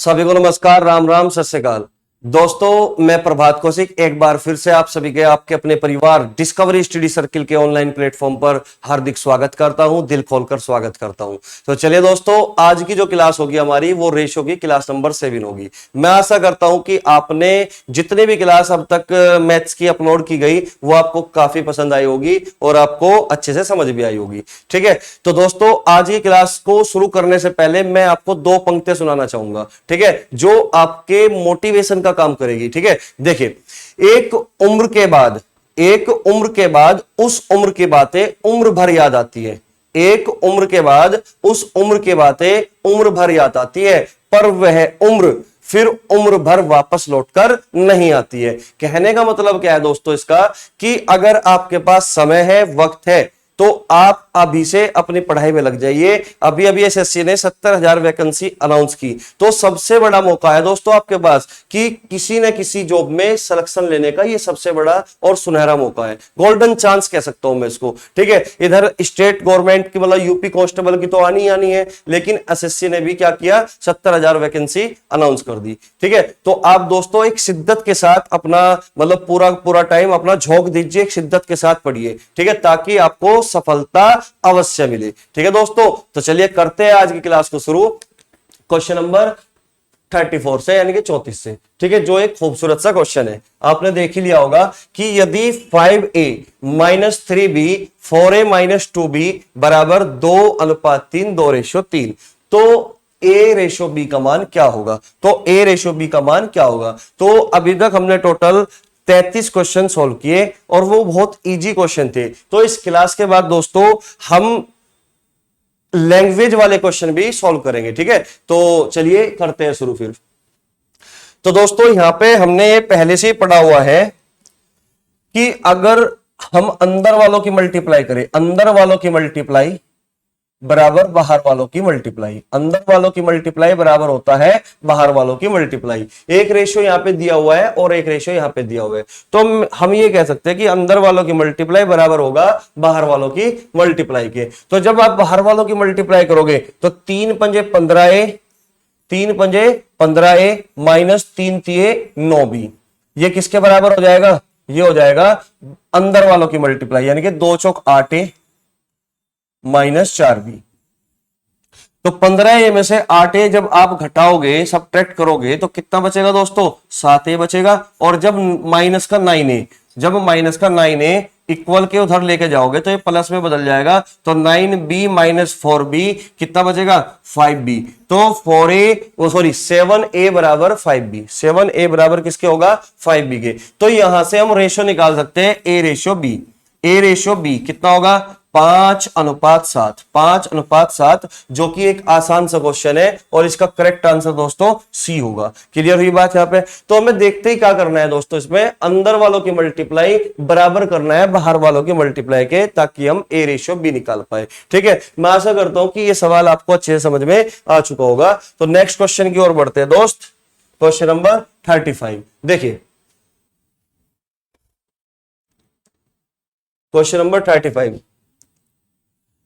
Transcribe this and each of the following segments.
सभी को नमस्कार, राम राम, सत श्री अकाल। दोस्तों, मैं प्रभात कौशिक एक बार फिर से आप सभी के आपके अपने परिवार डिस्कवरी स्टडी सर्किल के ऑनलाइन प्लेटफॉर्म पर हार्दिक स्वागत करता हूं, दिल खोलकर स्वागत करता हूं। तो चलिए दोस्तों, आज की जो क्लास होगी हमारी वो रेशो की क्लास नंबर 7 होगी। मैं आशा करता हूं कि आपने जितने भी क्लास अब तक मैथ्स की अपलोड की गई वो आपको काफी पसंद आई होगी और आपको अच्छे से समझ भी आई होगी। ठीक है, तो दोस्तों आज की क्लास को शुरू करने से पहले मैं आपको दो पंक्तियां सुनाना चाहूंगा, ठीक है, जो आपके मोटिवेशन का काम करेगी। ठीक है, देखिए, एक उम्र के बाद उस उम्र की बातें उम्र भर याद आती है। एक उम्र के बाद उस उम्र की बातें उम्र भर याद आती है, पर वह उम्र फिर उम्र भर वापस लौटकर नहीं आती है। कहने का मतलब क्या है दोस्तों इसका, कि अगर आपके पास समय है, वक्त है, तो आप अभी से अपनी पढ़ाई में लग जाइए। अभी अभी एसएससी ने 70,000 वैकेंसी अनाउंस की, तो सबसे बड़ा मौका है दोस्तों आपके पास कि किसी न किसी जॉब में सिलेक्शन लेने का। ये सबसे बड़ा और सुनहरा मौका है, गोल्डन चांस कह सकता हूं मैं इसको। ठीक है, इधर स्टेट गवर्नमेंट की मतलब यूपी कांस्टेबल की तो आनी है, लेकिन एसएससी ने भी क्या किया, 70,000 वैकेंसी अनाउंस कर दी। ठीक है, तो आप दोस्तों एक शिद्दत के साथ अपना मतलब पूरा टाइम अपना झोंक दीजिए, एक शिद्दत के साथ पढ़िए। ठीक है, ताकि आपको सफलता अवश्य मिले। ठीक है दोस्तों, तो चलिए करते हैं आज की क्लास को शुरू क्वेश्चन नंबर 34 से, यानी कि 34 से। ठीक है, जो एक खूबसूरत सा क्वेश्चन है, आपने देख ही लिया होगा कि यदि 5a minus 3b 4a minus 2b बराबर 2:3 2:3, तो ए रेशो बी का मान क्या होगा। तो ए रेशो बी का मान क्या होगा। तो अभी तक हमने टोटल 33 क्वेश्चन सॉल्व किए और वो बहुत इजी क्वेश्चन थे। तो इस क्लास के बाद दोस्तों हम लैंग्वेज वाले क्वेश्चन भी सॉल्व करेंगे। ठीक है, तो चलिए करते हैं शुरू फिर। तो दोस्तों यहां पे हमने पहले से ही पढ़ा हुआ है कि अगर हम अंदर वालों की मल्टीप्लाई करें, अंदर वालों की मल्टीप्लाई बराबर बाहर वालों की मल्टीप्लाई, अंदर वालों की मल्टीप्लाई बराबर होता है बाहर वालों की मल्टीप्लाई। एक रेशियो यहां पे दिया हुआ है और एक रेशियो यहां पे दिया हुआ है, तो हम ये कह सकते हैं कि अंदर वालों की मल्टीप्लाई बराबर होगा बाहर वालों की मल्टीप्लाई के। तो जब आप बाहर वालों की मल्टीप्लाई करोगे तो 3 पंजे 15a, 3 पंजे 15a माइनस 3 तिये 9b, ये किसके बराबर हो जाएगा, ये हो जाएगा अंदर वालों की मल्टीप्लाई, यानी कि 2 चौक 8a माइनस 4b। तो 15a में से 8a जब आप घटाओगे, सब्ट्रैक्ट करोगे, तो कितना बचेगा दोस्तों, 7a बचेगा। और जब माइनस का 9a इक्वल के उधर लेके जाओगे तो ये प्लस में बदल जाएगा, तो 9b माइनस 4b कितना बचेगा, 5b। तो 7a बराबर 5b, 7a बराबर किसके होगा, 5b के। तो यहां से हम रेशो निकाल सकते हैं a ratio b। a ratio b कितना होगा, 5:7, 5:7, जो कि एक आसान सा क्वेश्चन है और इसका करेक्ट आंसर दोस्तों सी होगा। क्लियर हुई बात यहां पे। तो हमें देखते ही क्या करना है दोस्तों, इसमें अंदर वालों की मल्टीप्लाई बराबर करना है बाहर वालों की मल्टीप्लाई के, ताकि हम ए रेशियो बी निकाल पाए। ठीक है, मैं आशा करता हूं कि ये सवाल आपको अच्छे से समझ में आ चुका होगा। तो नेक्स्ट क्वेश्चन की ओर बढ़ते हैं दोस्त, क्वेश्चन नंबर 35। देखिए क्वेश्चन नंबर 35,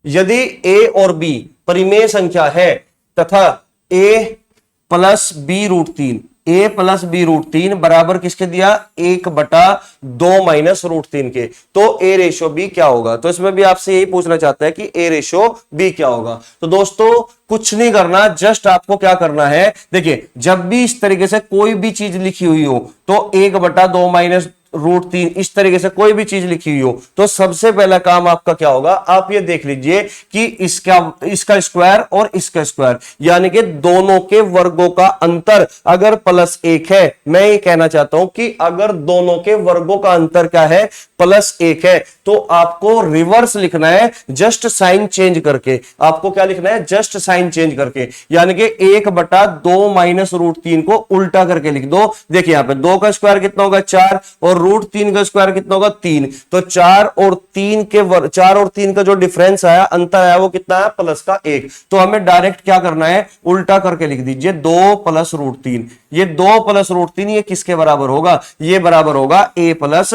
यदि a और b परिमेय संख्या है तथा a plus b root 3, a plus b root 3 बराबर किसके दिया, 1/2 माइनस रूट 3 के, तो a रेशो b क्या होगा। तो इसमें भी आपसे यही पूछना चाहता है कि a रेशो b क्या होगा। तो दोस्तों कुछ नहीं करना, जस्ट आपको क्या करना है, देखिए जब भी इस तरीके से कोई भी चीज लिखी हुई हो, तो 1/2 माइनस रूट 3 इस तरीके से कोई भी चीज लिखी हुई हो, तो सबसे पहला काम आपका क्या होगा, आप ये देख लीजिए कि इसका स्क्वायर और इसका स्क्वायर, यानी कि दोनों के वर्गों का अंतर अगर +1 है, मैं ये कहना चाहता हूं कि अगर दोनों के वर्गों का अंतर क्या है, +1 है, तो आपको रिवर्स लिखना है, जस्ट साइन चेंज करके। आपको क्या लिखना है, जस्ट साइन चेंज करके, यानी कि 1/2 माइनस रूट 3 को उल्टा करके लिख दो। देखिए यहां पे 2 का स्क्वायर कितना होगा, 4, और रूट 3 का स्क्वायर कितना होगा, 3। तो 4 और 3 का जो डिफरेंस आया, अंतर आया, वो कितना है, +1। तो हमें डायरेक्ट क्या करना है, उल्टा करके लिख दीजिए 2 प्लस रूट 3। ये 2 प्लस रूट 3 ये किसके बराबर होगा, ये बराबर होगा a प्लस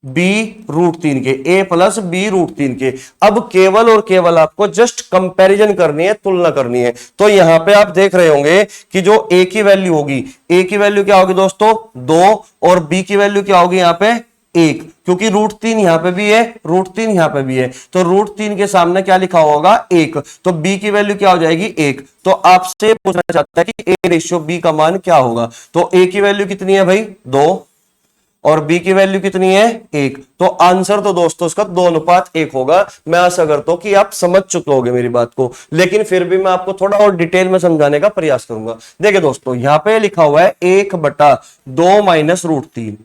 बी रूट 3 के, ए प्लस बी रूट 3 के। अब केवल और केवल आपको जस्ट कंपैरिजन करनी है, तुलना करनी है। तो यहां पे आप देख रहे होंगे कि जो ए की वैल्यू होगी, ए की वैल्यू क्या होगी दोस्तों 2, और बी की वैल्यू क्या होगी यहां पे 1, क्योंकि रूट 3 यहां पे भी है, रूट 3 यहां पे भी है, तो रूट 3 के सामने क्या लिखा होगा 1, तो बी की वैल्यू क्या हो जाएगी 1। तो आपसे पूछना चाहता है कि ए रेशियो बी का मान क्या होगा। तो ए की वैल्यू कितनी है भाई 2, और बी की वैल्यू कितनी है 1, तो आंसर तो दोस्तों उसका 2:1 होगा। मैं आशा करता हूं कि आप समझ चुके होंगे मेरी बात को, लेकिन फिर भी मैं आपको थोड़ा और डिटेल में समझाने का प्रयास करूंगा। देखिए दोस्तों, यहां पे लिखा हुआ है 1/2 माइनस रूट 3।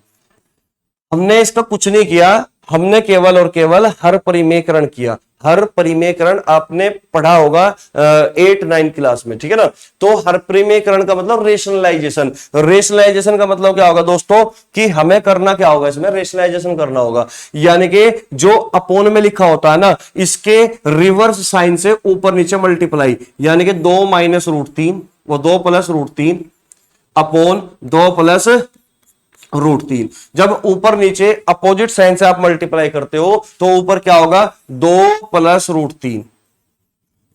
हमने इसका कुछ नहीं किया, हमने केवल और केवल हर परिमेयकरण किया। हर परिमेयकरण आपने पढ़ा होगा 8-9 क्लास में, ठीक है ना। तो हर परिमेयकरण का मतलब रेशनलाइजेशन। रेशनलाइजेशन का मतलब क्या होगा दोस्तों कि हमें करना क्या होगा, इसमें रेशनलाइजेशन करना होगा, यानी कि जो अपोन में लिखा होता है ना, इसके रिवर्स साइन से ऊपर नीचे मल्टीप्लाई, यानी कि 2 माइनस रूट 3, वो 2 plus root 3 upon 2 plus root 3। जब ऊपर नीचे अपोजिट साइन से आप मल्टीप्लाई करते हो तो ऊपर क्या होगा 2 प्लस रूट 3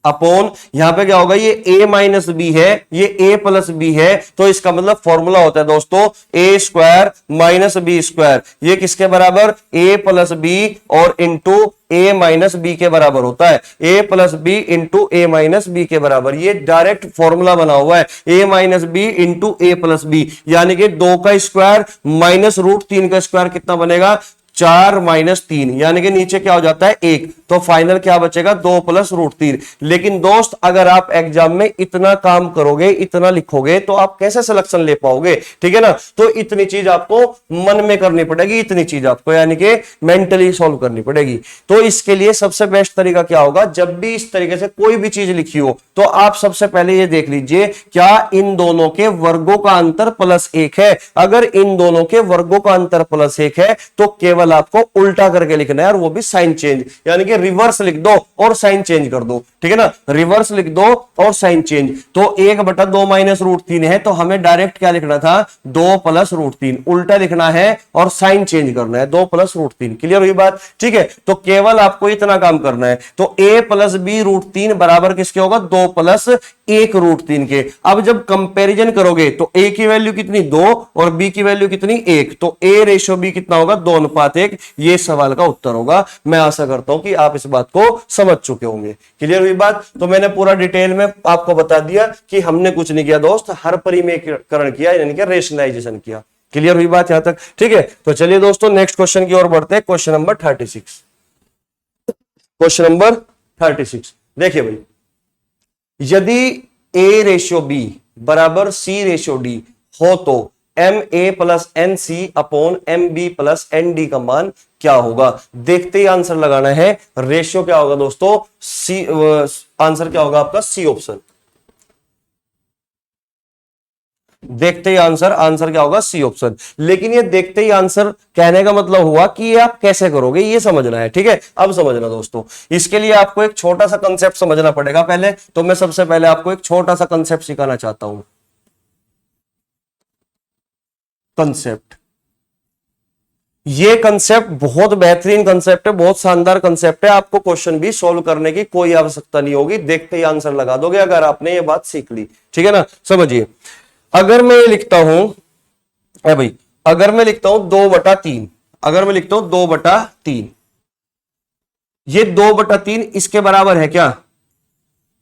अपोन, यहां पे क्या होगा, ये a माइनस बी है, ये a प्लस बी है, तो इसका मतलब फॉर्मूला होता है दोस्तों a square minus B square. ये किसके बराबर a प्लस बी और इंटू a माइनस बी के बराबर होता है, a plus B into a minus B के बराबर। ये डायरेक्ट फॉर्मूला बना हुआ है, a minus B into a plus B, यानी कि 2 का स्क्वायर माइनस रूट 3 का स्क्वायर कितना बनेगा 4 माइनस 3, यानी कि नीचे क्या हो जाता है 1, तो फाइनल क्या बचेगा 2 प्लस रूट 3। लेकिन दोस्त अगर आप एग्जाम में इतना काम करोगे, इतना लिखोगे, तो आप कैसे सिलेक्शन ले पाओगे, ठीक है ना। तो इतनी चीज आपको मन में करनी पड़ेगी, इतनी चीज आपको यानी कि मेंटली सॉल्व करनी पड़ेगी। तो इसके लिए सबसे बेस्ट तरीका क्या होगा, जब भी इस तरीके से कोई भी चीज लिखी हो तो आप सबसे पहले ये देख लीजिए क्या इन दोनों के वर्गों का अंतर +1 है। अगर इन दोनों के वर्गों का अंतर +1 है तो केवल आपको उल्टा करके लिखना है, और वो भी साइन चेंज, यानी कि रिवर्स लिख दो और साइन चेंज कर दो, ठीक है ना। रिवर्स लिख दो और साइन चेंज। तो 1/2 माइनस रूट 3 है, तो हमें डायरेक्ट क्या लिखना था 2 प्लस रूट 3, उल्टा लिखना है और साइन चेंज करना है 2 प्लस रूट 3। क्लियर हुई बात, ठीक है। तो केवल आपको इतना काम करना है। तो a प्लस बी रूट 3 बराबर किसके होगा 2 प्लस 1 रूट 3 के। अब जब कंपैरिजन करोगे तो a की वैल्यू कितनी 2 और b की वैल्यू कितनी 1, तो a रेशियो b कितना होगा 2:1। ये सवाल का उत्तर होगा। मैं आशा करता हूं कि आप इस बात को समझ चुके होंगे। क्लियर हुई बात। तो मैंने पूरा डिटेल में आपको बता दिया कि हमने कुछ नहीं किया दोस्त, हर परिमेयकरण किया, यानी कि रेशनलाइजेशन किया। क्लियर हुई बात यहां तक, ठीक है। तो चलिए दोस्तों नेक्स्ट क्वेश्चन की ओर बढ़ते हैं। Question number 36। क्वेश्चन नंबर 36 देखिए भाई, यदि a रेशियो b बराबर c रेशियो d हो तो ma plus N C upon M B plus N D का मान क्या होगा। देखते ही आंसर लगाना है। रेशियो क्या होगा दोस्तों सी, आंसर क्या होगा आपका सी ऑप्शन। देखते ही आंसर क्या होगा सी ऑप्शन। लेकिन ये देखते ही आंसर कहने का मतलब हुआ कि ये आप कैसे करोगे, ये समझना है, ठीक है। अब समझना दोस्तों, इसके लिए आपको एक छोटा सा कंसेप्ट समझना पड़ेगा पहले। तो मैं सबसे पहले आपको एक छोटा सा कंसेप्ट सिखाना चाहता हूं। कंसेप्ट, ये कंसेप्ट बहुत बेहतरीन कंसेप्ट है, बहुत शानदार कंसेप्ट है। आपको क्वेश्चन भी सॉल्व करने की कोई आवश्यकता नहीं होगी, देखते ही आंसर लगा दोगे अगर आपने ये बात सीख ली, ठीक है ना। समझिए, अगर मैं ये लिखता हूं भाई, अगर मैं लिखता हूं 2/3, अगर मैं लिखता हूं 2/3, ये 2/3 इसके बराबर है क्या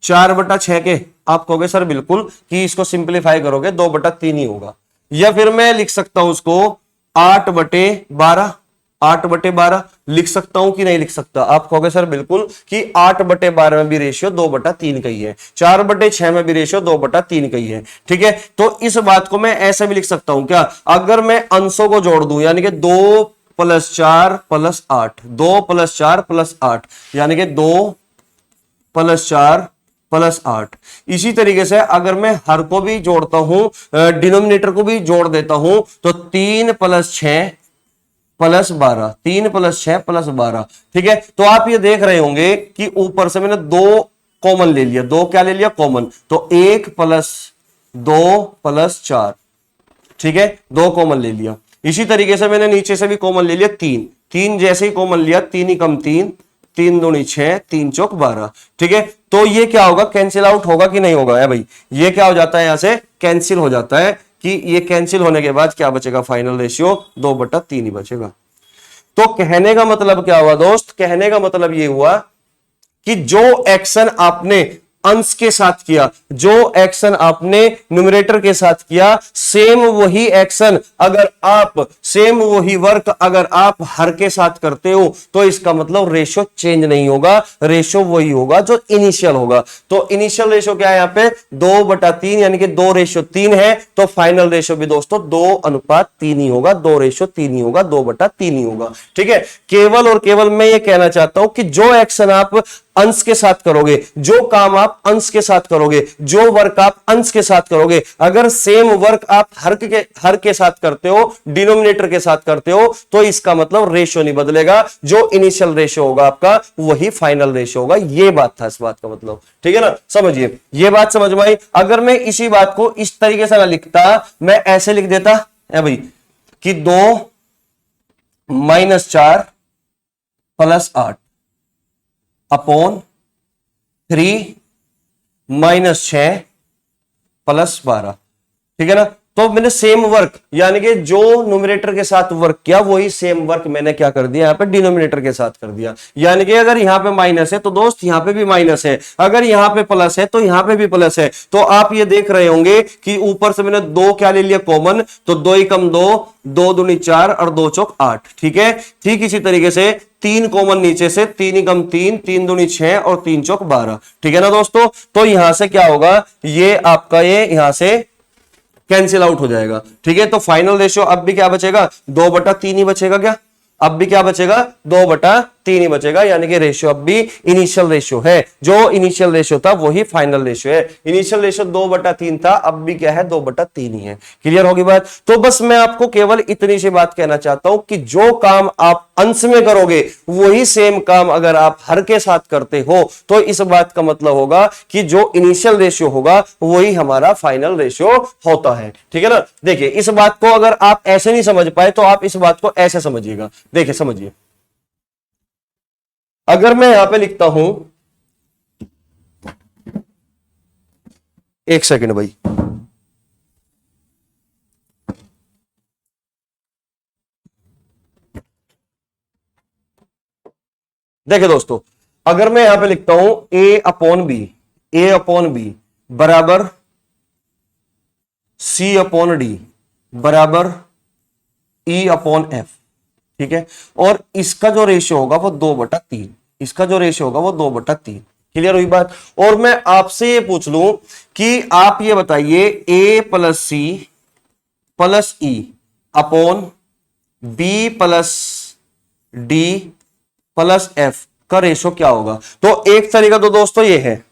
4/6 के। आप कहोगे सर बिल्कुल कि इसको सिंप्लीफाई करोगे 2/3 ही होगा। या फिर मैं लिख सकता हूं उसको 8/12, 8/12 लिख सकता हूं कि नहीं लिख सकता। आप कहोगे सर बिल्कुल कि 8/12 में भी रेशियो 2/3 का ही है, 4/6 में भी रेशियो 2/3 का ही है, ठीक है। तो इस बात को मैं ऐसे भी लिख सकता हूं क्या, अगर मैं अंशों को जोड़ दूं, यानी कि 2 + 4 + 8, 2 + 4 + 8, यानी कि 2 + 4 + 8। इसी तरीके से अगर मैं हर को भी जोड़ता हूं, डिनोमिनेटर को भी जोड़ देता हूं, तो 3 + 6 + 12, 3 + 6 + 12, ठीक है। तो आप ये देख रहे होंगे कि ऊपर से मैंने 2 कॉमन ले लिया, 2 क्या ले लिया कॉमन, तो 1 + 2 + 4, ठीक है, 2 कॉमन ले लिया। इसी तरीके से मैंने नीचे से भी कॉमन ले लिया 3, तीन जैसे ही कॉमन लिया, तीन ही कम तीन, तीन दूनी 6, तीन चौक 12। ठीक है, तो ये क्या होगा, कैंसिल आउट होगा कि नहीं होगा है भाई, ये क्या हो जाता है, यहां से कैंसिल हो जाता है कि ये कैंसिल होने के बाद क्या बचेगा, फाइनल रेशियो 2/3 ही बचेगा। तो कहने का मतलब क्या हुआ दोस्त, कहने का मतलब ये हुआ कि जो एक्शन आपने अंश के साथ किया, जो एक्शन आपने न्यूमरेटर के साथ किया, सेम वही एक्शन अगर आप, सेम वही वर्क अगर आप हर के साथ करते हो, तो इसका मतलब रेशो चेंज नहीं होगा, रेशो वही होगा जो इनिशियल होगा। तो इनिशियल रेशो क्या है यहाँ पे, 2/3, यानी कि 2:3 है, तो फाइनल रेशो भी दोस्तों 2:3 ही होगा, 2:3 ही होगा, 2/3 ही होगा। ठीक है, केवल और केवल मैं ये कहना चाहता हूं कि जो एक्शन आप अंश के साथ करोगे, जो काम आप अंश के साथ करोगे, जो वर्क आप अंश के साथ करोगे, अगर सेम वर्क आप हर के साथ करते हो, डिनोमिनेटर के साथ करते हो, तो इसका मतलब रेशो नहीं बदलेगा, जो इनिशियल रेशो होगा आपका वही फाइनल रेशो होगा। ये बात था इस बात का मतलब। ठीक है ना, समझिए, ये बात समझ में आई। अगर मैं इसी बात को इस तरीके से ना लिखता, मैं ऐसे लिख देता है भाई कि 2-4 + 8 अपॉन 3 - 6 + 12। ठीक है ना, तो मैंने सेम वर्क, यानी कि जो न्यूमरेटर के साथ वर्क किया वही सेम वर्क मैंने क्या कर दिया, यहां पे डिनोमिनेटर के साथ कर दिया। यानी कि अगर यहां पे माइनस है तो दोस्त यहां पे भी माइनस है, अगर यहां पे प्लस है तो यहां पे भी प्लस है। तो आप ये देख रहे होंगे कि ऊपर से मैंने 2 क्या ले लिया कॉमन, तो 2 ही कम 2, 2 दूनी 4 और 2 चौक 8। ठीक है, ठीक इसी तरीके से 3 कॉमन नीचे से, 3 ही कम 3, 3 दूनी 6 और 3 चौक 12। ठीक है ना दोस्तों, तो यहां से क्या होगा, ये आपका ये यहां से कैंसिल आउट हो जाएगा। ठीक है, तो फाइनल रेशियो अब भी क्या बचेगा, 2/3 ही बचेगा। क्या अब भी क्या बचेगा, 2/3 ही बचेगा, यानी कि रेशियो अब भी इनिशियल रेशियो है, जो इनिशियल रेशियो था वही फाइनल रेशियो है। इनिशियल रेशियो 2/3 था, अब भी क्या है, 2/3 ही है। क्लियर होगी बात। तो बस मैं आपको केवल इतनी सी बात कहना चाहता हूं कि जो काम आप अंश में करोगे वही सेम काम अगर आप हर के साथ करते हो, तो इस बात का मतलब होगा कि जो इनिशियल रेशियो होगा वही हमारा फाइनल रेशियो होता है। ठीक है ना, देखिए इस बात को अगर आप ऐसे नहीं समझ पाए तो आप इस बात को ऐसे समझिएगा। देखिए समझिए, अगर मैं यहां पे लिखता हूं, एक सेकंड भाई, देखिए दोस्तों, अगर मैं यहां पे लिखता हूं A/B बराबर C/D बराबर E/F। ठीक है, और इसका जो रेशियो होगा वो 2/3, इसका जो रेशियो होगा वो 2/3। क्लियर हुई बात। और मैं आपसे ये पूछ लूं कि आप ये बताइए A + C + E upon B + D + F का रेशियो क्या होगा। तो एक तरीका तो दोस्तों ये है,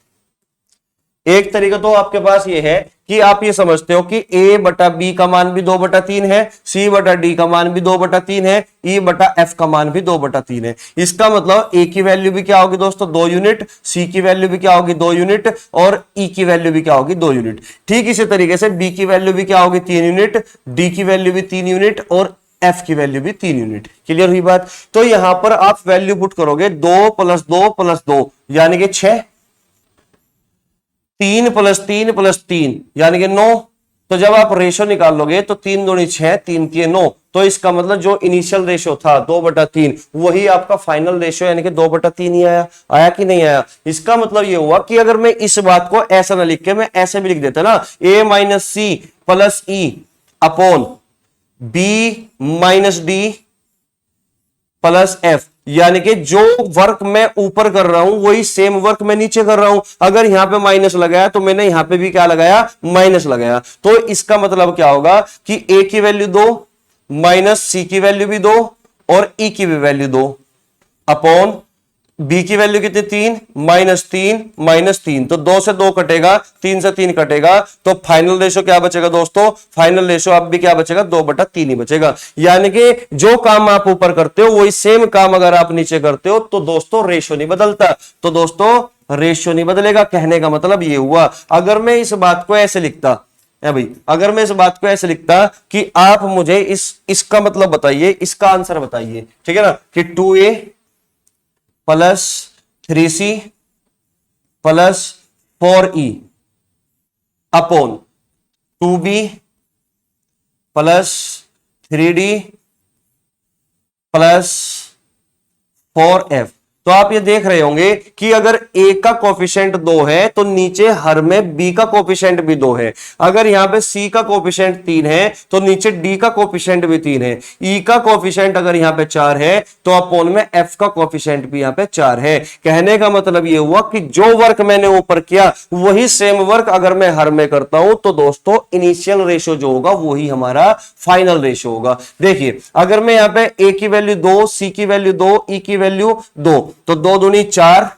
एक तरीका तो आपके पास ये है कि आप ये समझते हो कि A/B का मान भी 2/3 है, C/D का मान भी 2/3 है, E/F का मान भी 2/3 है। इसका मतलब A की वैल्यू भी क्या होगी दोस्तों, 2 यूनिट, C की वैल्यू भी क्या होगी, 2 यूनिट, और E की वैल्यू भी क्या होगी, 2 यूनिट। ठीक इसी तरीके से B की वैल्यू भी क्या होगी, 3 यूनिट, D की वैल्यू भी 3 यूनिट और F की वैल्यू भी 3 यूनिट। क्लियर हुई बात। तो यहां पर आप वैल्यू पुट करोगे 2 + 2 + 2 यानी कि 6, 3 + 3 + 3 यानी कि 9। तो जब आप रेशो निकाल लोगे तो 3 दूनी 6, 3 3 9। तो इसका मतलब जो इनिशियल रेशो था 2/3 वही आपका फाइनल रेशो यानी कि 2/3 ही आया। आया कि नहीं आया। इसका मतलब ये हुआ कि अगर मैं इस बात को ऐसा ना लिख के मैं ऐसे भी लिख देता ना, A - C + E upon B - D + F, यानी कि जो वर्क मैं ऊपर कर रहा हूं वही सेम वर्क मैं नीचे कर रहा हूं। अगर यहां पे माइनस लगाया तो मैंने यहां पे भी क्या लगाया, माइनस लगाया। तो इसका मतलब क्या होगा कि A की वैल्यू 2 - C की वैल्यू भी 2 और E की भी वैल्यू 2 अपॉन B की वैल्यू कितनी, 3 - 3 तो 2 से 2 कटेगा, 3 से 3 कटेगा। तो फाइनल रेशो क्या बचेगा दोस्तों, फाइनल रेशो अब भी क्या बचेगा, 2/3 ही बचेगा। यानी कि जो काम आप ऊपर करते हो वही सेम काम अगर आप नीचे करते हो तो दोस्तों रेशो नहीं बदलता। तो दोस्तों रेशो नहीं बदलेगा। कहने का मतलब ये हुआ। अगर मैं इस बात को ऐसे लिखता है भाई, अगर मैं इस बात को ऐसे लिखता कि आप मुझे इसका मतलब बताइए, इसका आंसर बताइए, ठीक है ना, कि 2a plus 3c plus 4e upon 2b plus 3d plus 4f। तो आप ये देख रहे होंगे कि अगर a का कोफिशिएंट 2 है तो नीचे हर में b का कोफिशिएंट भी 2 है। अगर यहां पे c का कोफिशिएंट 3 है तो नीचे d का कोफिशिएंट भी 3 है। e का कोफिशिएंट अगर यहां पे 4 है तो अपोन में f का कोफिशिएंट भी यहां पे 4 है। कहने का मतलब ये हुआ कि जो वर्क मैंने ऊपर किया वही सेम वर्क अगर मैं हर में करता हूं तो दोस्तों इनिशियल रेशियो जो होगा वही हमारा फाइनल रेशियो होगा। देखिए अगर मैं यहां पे a की वैल्यू 2, c की वैल्यू 2, e की वैल्यू 2, तो 2 दूनी 4,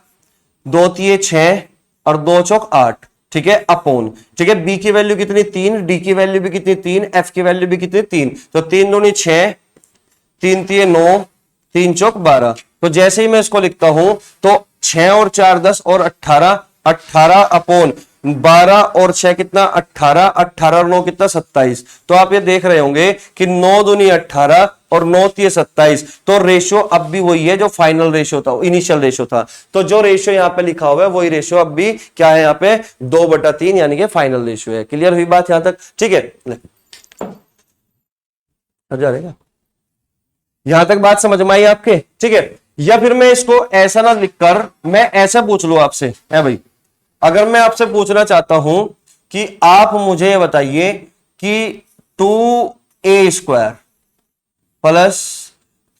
2 तिये 6 और 2 चौक 8, ठीक है, अपोन, ठीक है, b की वैल्यू कितनी 3, d की वैल्यू भी कितनी 3, f की वैल्यू भी कितनी 3, तो 3 दूनी 6, 3 तिये 9, 3 चौक 12। तो जैसे ही मैं इसको लिखता हूं तो 6 और 4 10 और 18, 18 अपोन 12 और 6 कितना 18, 18 और 9 कितना 27। तो आप ये देख रहे होंगे कि 9 दूनी 18 और 9 तिये 27। तो रेशियो अब भी वही है जो फाइनल रेशियो था, इनिशियल रेशियो था। तो जो रेशियो यहां पे लिखा हुआ है वही रेशियो अब भी क्या है, यहां पे 2/3 यानी कि फाइनल रेशियो है। क्लियर हुई बात यहां तक, ठीक है, जा रहेगा यहां तक बात समझ में आई आपके, ठीक है। या फिर मैं इसको ऐसा ना लिखकर मैं ऐसा पूछ लू आपसे, है भाई, अगर मैं आपसे पूछना चाहता हूं कि आप मुझे बताइए कि 2a² plus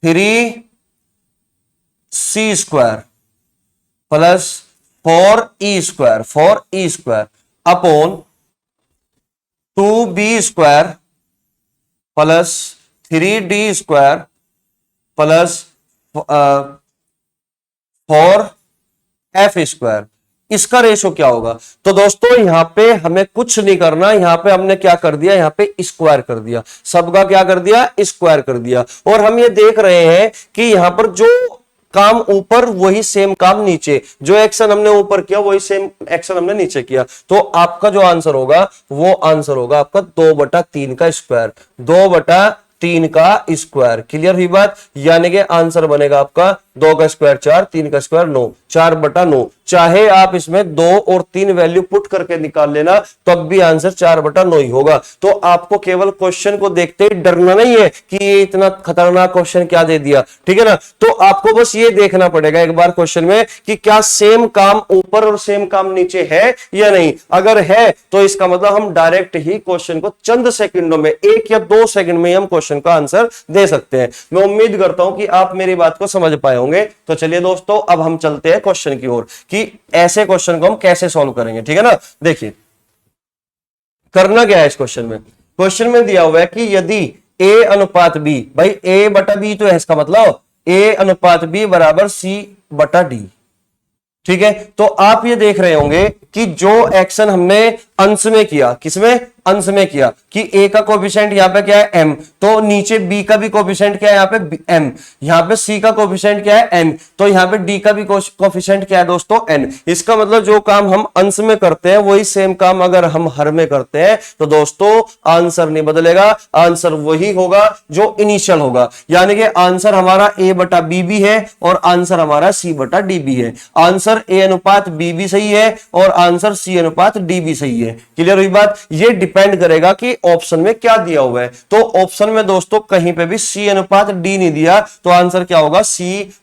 3c² plus 4e² upon 2b² plus 3d² plus 4f², इसका रेशो क्या होगा। तो दोस्तों यहां पे हमें कुछ नहीं करना, यहां पे हमने क्या कर दिया, यहां पे स्क्वायर कर दिया, सबका क्या कर दिया, स्क्वायर कर दिया। और हम ये देख रहे हैं कि यहां पर जो काम ऊपर वही सेम काम नीचे, जो एक्शन हमने ऊपर किया वही सेम एक्शन हमने नीचे किया। तो आपका जो आंसर होगा वो आंसर होगा आपका 2/3 का स्क्वायर, 2/3 का स्क्वायर। क्लियर हुई बात, यानी कि आंसर बनेगा आपका 2 का स्क्वायर 4, 3 का स्क्वायर 9, 4/9। चाहे आप इसमें 2 और 3 वैल्यू पुट करके निकाल लेना तब भी आंसर 4/9 ही होगा। तो आपको केवल क्वेश्चन को देखते ही डरना नहीं है कि ये इतना खतरनाक क्वेश्चन क्या दे दिया, ठीक है ना। तो आपको बस ये देखना पड़ेगा एक बार क्वेश्चन में कि क्या सेम काम ऊपर और सेम काम नीचे है या नहीं। अगर है तो इसका मतलब हम डायरेक्ट ही क्वेश्चन को चंद सेकंडों में, 1 या 2 सेकंड में हम क्वेश्चन का आंसर दे सकते हैं। मैं उम्मीद करता हूं कि आप मेरी बात को समझ पाए होंगे। तो चलिए दोस्तों अब हम चलते हैं क्वेश्चन की ओर कि ऐसे क्वेश्चन को हम कैसे सॉल्व करेंगे, ठीक है ना। देखिए करना क्या है इस क्वेश्चन में, क्वेश्चन में दिया हुआ है कि यदि a अनुपात b, भाई a/b तो है, इसका मतलब a अनुपात b बराबर c/d, ठीक है। तो आप ये देख रहे होंगे कि जो एक्शन हमने अंश में किया, किसमें, अंश में किया, कि a का कोफिशिएंट यहां पे क्या है m, तो नीचे b का भी कोफिशिएंट क्या है यहां पे m, यहां पे c का कोफिशिएंट क्या है n, तो यहां पे d का भी कोफिशिएंट क्या है दोस्तों n। इसका मतलब जो काम हम अंश में करते हैं वही सेम काम अगर हम हर में करते हैं तो दोस्तों आंसर नहीं बदलेगा, आंसर वही होगा जो इनिशियल होगा। यानी कि आंसर हमारा a/b भी है और आंसर हमारा c/d भी है। आंसर a अनुपात b भी सही है और आंसर c अनुपात d भी सही है। क्लियर हुई बात, ये डिपेंड करेगा कि ऑप्शन में क्या दिया हुआ है। तो ऑप्शन में दोस्तों कहीं पे भी c अनुपात d नहीं दिया तो आंसर क्या होगा, सी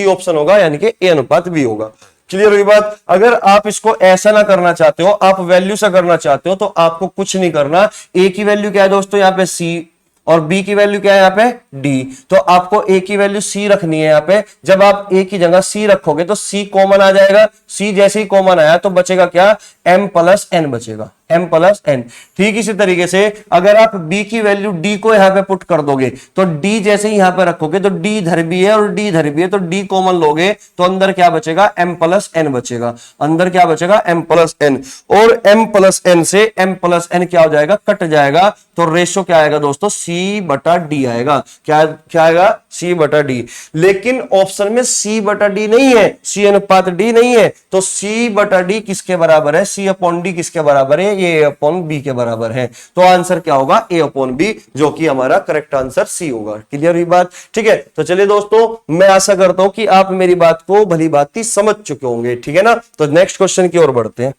ऑप्शन होगा, यानी कि a अनुपात b होगा। क्लियर हुई बात। अगर आप इसको ऐसा ना करना चाहते हो, आप वैल्यू से करना चाहते हो, तो आपको कुछ नहीं करना। a की वैल्यू क्या है दोस्तों यहाँ पे c और b की वैल्यू क्या है यहाँ पे d, तो आपको a की वैल्यू c रखनी है यहाँ पे। जब आप a की जगह c रखोगे तो c कॉमन आ जाएगा, c जैसे ही कॉमन आया तो बचेगा क्या, m+n बचेगा, m+n। ठीक इसी तरीके से अगर आप b की वैल्यू d को यहाँ पे पुट कर दोगे तो d जैसे ही यहाँ पे रखोगे तो d इधर भी है और d इधर भी है, तो d कॉमन लोगे तो अंदर क्या बचेगा, m+n बचेगा, अंदर क्या बचेगा, m+n। और m+n से m+n क्या हो जाएगा, कट जाएगा, तो रेशो क्या आएगा दोस्तों, c/d आएगा। क्या आएगा, c/d। लेकिन ऑप्शन में c/d नहीं है, c अनुपात d नहीं है, तो c/d किसके बराबर है, c/d किसके बराबर है, ये ए अपॉन बी के बराबर है। तो आंसर क्या होगा? ए अपॉन बी, जो कि हमारा करेक्ट आंसर सी होगा। क्लियर हुई बात? ठीक है, तो चलिए दोस्तों, मैं आशा करता हूं कि आप मेरी बात को भली भांति समझ चुके होंगे। ठीक है ना? तो नेक्स्ट क्वेश्चन की ओर बढ़ते हैं।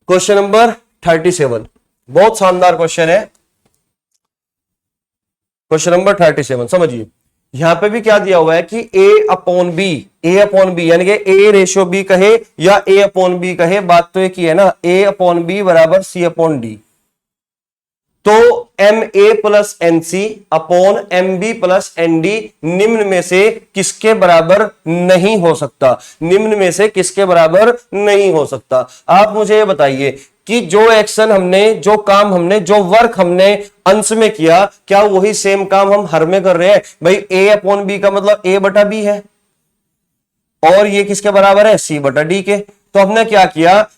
क्वेश्चन नंबर 37, बहुत शानदार क्वेश्चन है। क्वेश्चन नंबर 37 समझिए, यहां पे भी क्या दिया हुआ है कि ए अपॉन बी यानी कि ए रेशियो बी कहे या ए अपॉन बी कहे, बात तो एक ही है ना, ए अपॉन बी बराबर सी अपॉन डी। तो M A plus N C upon M B plus N D निम्न में से किसके बराबर नहीं हो सकता? निम्न में से किसके बराबर नहीं हो सकता? आप मुझे ये बताइए कि जो एक्शन हमने, जो काम हमने, जो वर्क हमने अंश में किया, क्या वही सेम काम हम हर में कर रहे हैं? भाई ए अपॉन बी का मतलब ए बटा बी है, और ये किसके बराबर है? सी बटा डी के। तो हमने क्या किया?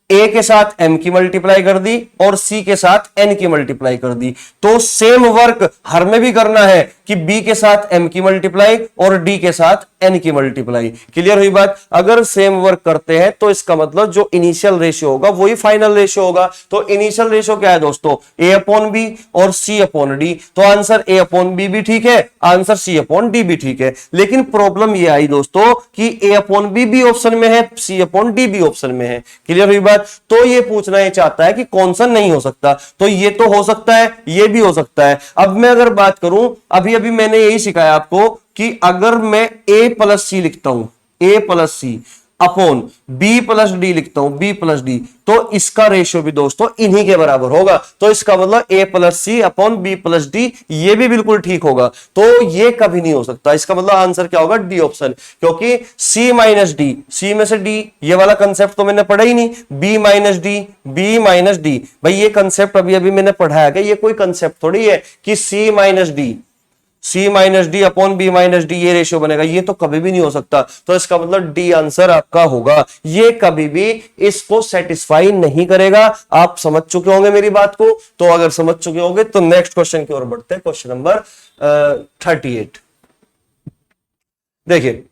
ए के साथ एम की मल्टीप्लाई कर दी और सी के साथ एन की मल्टीप्लाई कर दी। तो सेम वर्क हर में भी करना है कि बी के साथ एम की मल्टीप्लाई और डी के साथ एन की मल्टीप्लाई। क्लियर हुई बात? अगर सेम वर्क करते हैं तो इसका मतलब जो इनिशियल रेशियो होगा वही फाइनल रेशियो होगा। तो इनिशियल रेशियो क्या है दोस्तों? ए अपॉन बी और सी अपॉन डी। तो आंसर ए अपॉन बी भी ठीक है, आंसर सी अपॉन डी भी ठीक है। लेकिन प्रॉब्लम ये आई दोस्तों कि ए अपॉन बी भी ऑप्शन में है, सी अपॉन डी भी ऑप्शन में है। क्लियर हुई बात? तो ये पूछना ये चाहता है कि कौन सा नहीं हो सकता। तो ये तो हो सकता है, ये भी हो सकता है। अब मैं अगर बात करूं, अभी अभी मैंने यही सिखाया आपको कि अगर मैं a प्लस सी लिखता हूं, a plus C upon B plus D लिखता हूं, बी प्लस डी, तो इसका रेशियो भी दोस्तों इन्हीं के बराबर होगा। तो इसका मतलब a plus C upon B plus D, ये भी बिल्कुल ठीक होगा। तो ये कभी नहीं हो सकता। इसका मतलब आंसर क्या होगा? डी ऑप्शन, क्योंकि c माइनस डी, सी में से डी, ये वाला कंसेप्ट तो मैंने पढ़ा ही नहीं। b minus D, B minus D, भाई ये कंसेप्ट अभी अभी मैंने पढ़ाया है, ये कोई कंसेप्ट थोड़ी है कि c minus d, c minus d upon b minus d ये रेशियो बनेगा। ये तो कभी भी नहीं हो सकता। तो इसका मतलब डी आंसर आपका होगा। ये कभी भी इसको सेटिस्फाई नहीं करेगा। आप समझ चुके होंगे मेरी बात को। तो अगर समझ चुके होंगे तो नेक्स्ट क्वेश्चन की ओर बढ़ते हैं। क्वेश्चन नंबर 38 देखिए,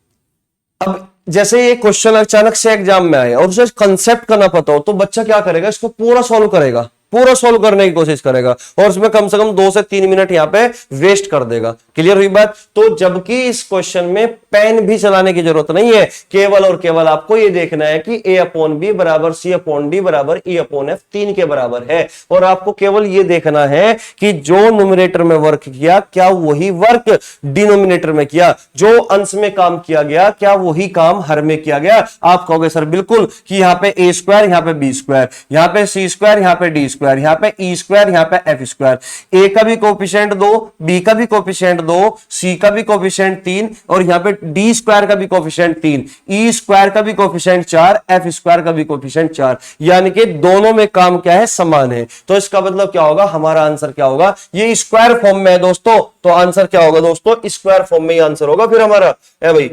अब जैसे ये क्वेश्चन अचानक से एग्जाम में आए और उसे कंसेप्ट करना पता हो, तो बच्चा क्या करेगा? इसको पूरा सॉल्व करेगा, पूरा सॉल्व करने की कोशिश करेगा और उसमें कम से कम 2 से 3 मिनट यहां पे वेस्ट कर देगा। क्लियर हुई बात? तो जबकि इस क्वेश्चन में पेन भी चलाने की जरूरत नहीं है, केवल और केवल आपको ये देखना है कि ए अपॉन बी बराबर सी अपॉन डी बराबर ई अपॉन एफ 3 के बराबर है। और आपको केवल ये देखना है कि जो न्यूमरेटर में वर्क किया, क्या वही वर्क डिनोमिनेटर में किया? जो अंश में काम किया गया, क्या वही काम हर में किया गया? आप कहोगे सर बिल्कुल, कि यहां पे ए स्क्वायर, यहां पे बी स्क्वायर, यहां पे सी स्क्वायर, यहां पे डी स्क्वायर, यहां पे ई स्क्वायर, यहां पे एफ स्क्वायर, ए का भी कोफिशिएंट 2, बी का भी कोफिशिएंट 2, सी का भी कोफिशिएंट 3 और यहां पे डी स्क्वायर का भी कोफिशिएंट 3, ई स्क्वायर का भी कोफिशिएंट 4, एफ स्क्वायर का भी कोफिशिएंट 4, यानी कि दोनों में काम क्या है? समान है। तो इसका मतलब क्या होगा? हमारा आंसर क्या होगा? ये स्क्वायर फॉर्म में है दोस्तों, तो आंसर क्या होगा दोस्तों? स्क्वायर फॉर्म में ही आंसर होगा फिर हमारा। है भाई,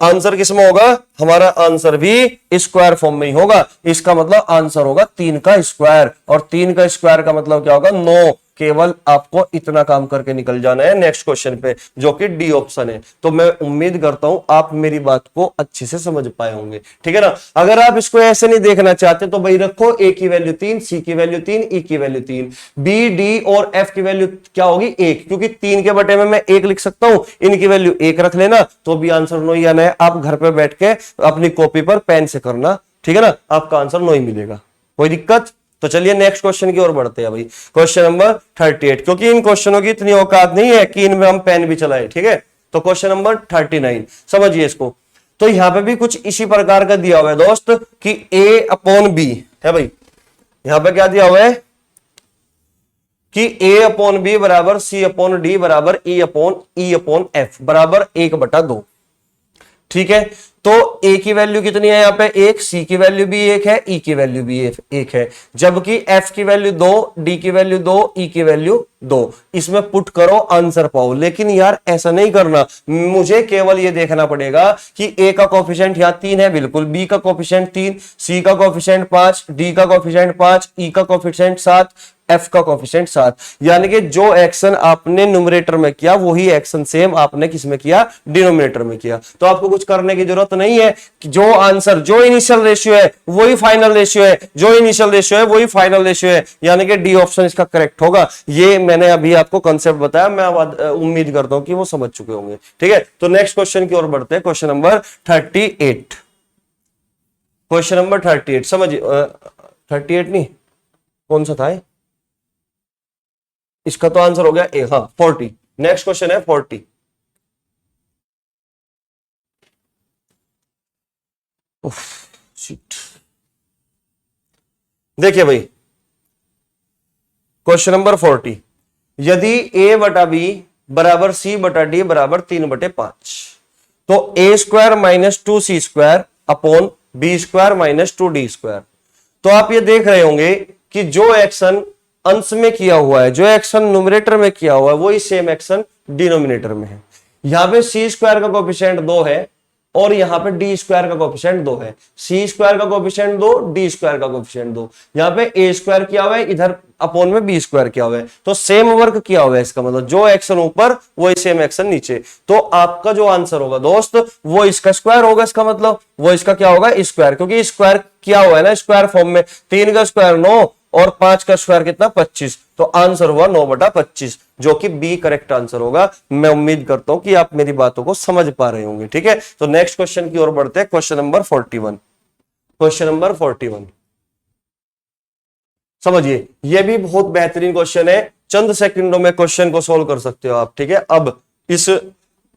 आंसर किसमें होगा? हमारा आंसर भी स्क्वायर फॉर्म में ही होगा। इसका मतलब आंसर होगा 3 का स्क्वायर, और 3 का स्क्वायर का मतलब क्या होगा? 9। केवल आपको इतना काम करके निकल जाना है नेक्स्ट क्वेश्चन पे, जो कि डी ऑप्शन है। तो मैं उम्मीद करता हूं आप मेरी बात को अच्छे से समझ पाए होंगे। ठीक है ना? अगर आप इसको ऐसे नहीं देखना चाहते तो भाई रखो ए की वैल्यू 3, सी की वैल्यू 3, ई की वैल्यू 3, बी डी और एफ की वैल्यू क्या होगी? 1, क्योंकि 3 के बटे में मैं 1 लिख सकता हूं, इनकी वैल्यू 1 रख लेना, तो भी आंसर 9 ही आना है। आप घर पे बैठ के अपनी कॉपी पर पेन से करना, ठीक है ना? आपका आंसर 9 ही मिलेगा, कोई दिक्कत? तो चलिए नेक्स्ट क्वेश्चन की ओर बढ़ते हैं भाई। क्वेश्चन नंबर 38, क्योंकि इन क्वेश्चनों की इतनी औकात नहीं है कि इनमें हम पेन भी चलाएं। ठीक है? तो क्वेश्चन नंबर 39 समझिए इसको। तो यहां पे भी कुछ इसी प्रकार का दिया हुआ है दोस्त कि a अपॉन बी है भाई। यहां पे क्या दिया हुआ है कि a अपॉन बी बराबर सी अपॉन डी बराबर ई अपॉन एफ बराबर 1/2। ठीक है? तो a की वैल्यू कितनी है? यहां पे 1, c की वैल्यू भी 1 है, e की वैल्यू भी 1 है, जबकि f की वैल्यू 2, d की वैल्यू 2, e की वैल्यू 2। इसमें पुट करो, आंसर पाओ। लेकिन यार ऐसा नहीं करना, मुझे केवल ये देखना पड़ेगा कि a का कोफिशिएंट यहां 3 है, बिल्कुल, b का कोफिशिएंट 3, c का कोफिशिएंट 5, d का कोफिशिएंट 5, e का कोफिशिएंट 7, f का कोफिशिएंट 7, यानी कि जो एक्शन आपने न्यूमरेटर में किया वही एक्शन सेम आपने किस में किया, डिनोमिनेटर में किया। तो आपको कुछ करने की जरूरत नहीं है कि जो आंसर, जो इनिशियल रेशियो है वही फाइनल रेशियो है, जो इनिशियल रेशियो है वही फाइनल रेशियो है, यानी कि डी ऑप्शन इसका करेक्ट होगा। ये मैंने अभी आपको कॉन्सेप्ट बताया, मैं उम्मीद करता हूं कि वो समझ चुके होंगे। ठीक है, तो नेक्स्ट क्वेश्चन की ओर बढ़ते हैं। क्वेश्चन नंबर 38, क्वेश्चन नंबर 38 समझिए, 38 नहीं, कौन सा था इसका तो आंसर हो गया ए, हाँ 40। नेक्स्ट क्वेश्चन है 40। देखिए भाई, क्वेश्चन नंबर 40, यदि a बटा बी बराबर c बटा डी बराबर 3/5, तो a square minus 2c² upon B square minus 2d²। तो आप ये देख रहे होंगे कि जो एक्शन अंश में किया हुआ है, जो एक्शन न्यूमरेटर में किया हुआ है, वही सेम एक्शन डिनोमिनेटर में है। यहां पे c स्क्वायर का कोएफिशिएंट 2 है और यहां पे डी स्क्वायर का कोएफिशिएंट 2 है। सी स्क्वायर का कोएफिशिएंट 2, डी स्क्वायर का कोएफिशिएंट 2। यहां पे ए स्क्वायर किया हुआ है, इधर अपॉन में बी स्क्वायर किया हुआ है, तो सेम वर्क किया हुआ है। इसका मतलब जो एक्शन ऊपर वही सेम एक्शन नीचे। तो आपका जो आंसर होगा दोस्त वो इसका स्क्वायर होगा। इसका मतलब वो इसका क्या होगा, स्क्वायर, क्योंकि स्क्वायर किया हुआ है ना स्क्वायर फॉर्म में। 3 का स्क्वायर 9 और 5 का स्क्वायर कितना, 25। तो आंसर हुआ 9/25, जो कि बी करेक्ट आंसर होगा। मैं उम्मीद करता हूं कि आप मेरी बातों को समझ पा रहे होंगे। ठीक है, तो नेक्स्ट क्वेश्चन की ओर बढ़ते हैं। क्वेश्चन नंबर 41, क्वेश्चन नंबर 41 समझिए, यह भी बहुत बेहतरीन क्वेश्चन है। चंद सेकंडों में क्वेश्चन को सोल्व कर सकते हो आप। ठीक है, अब इस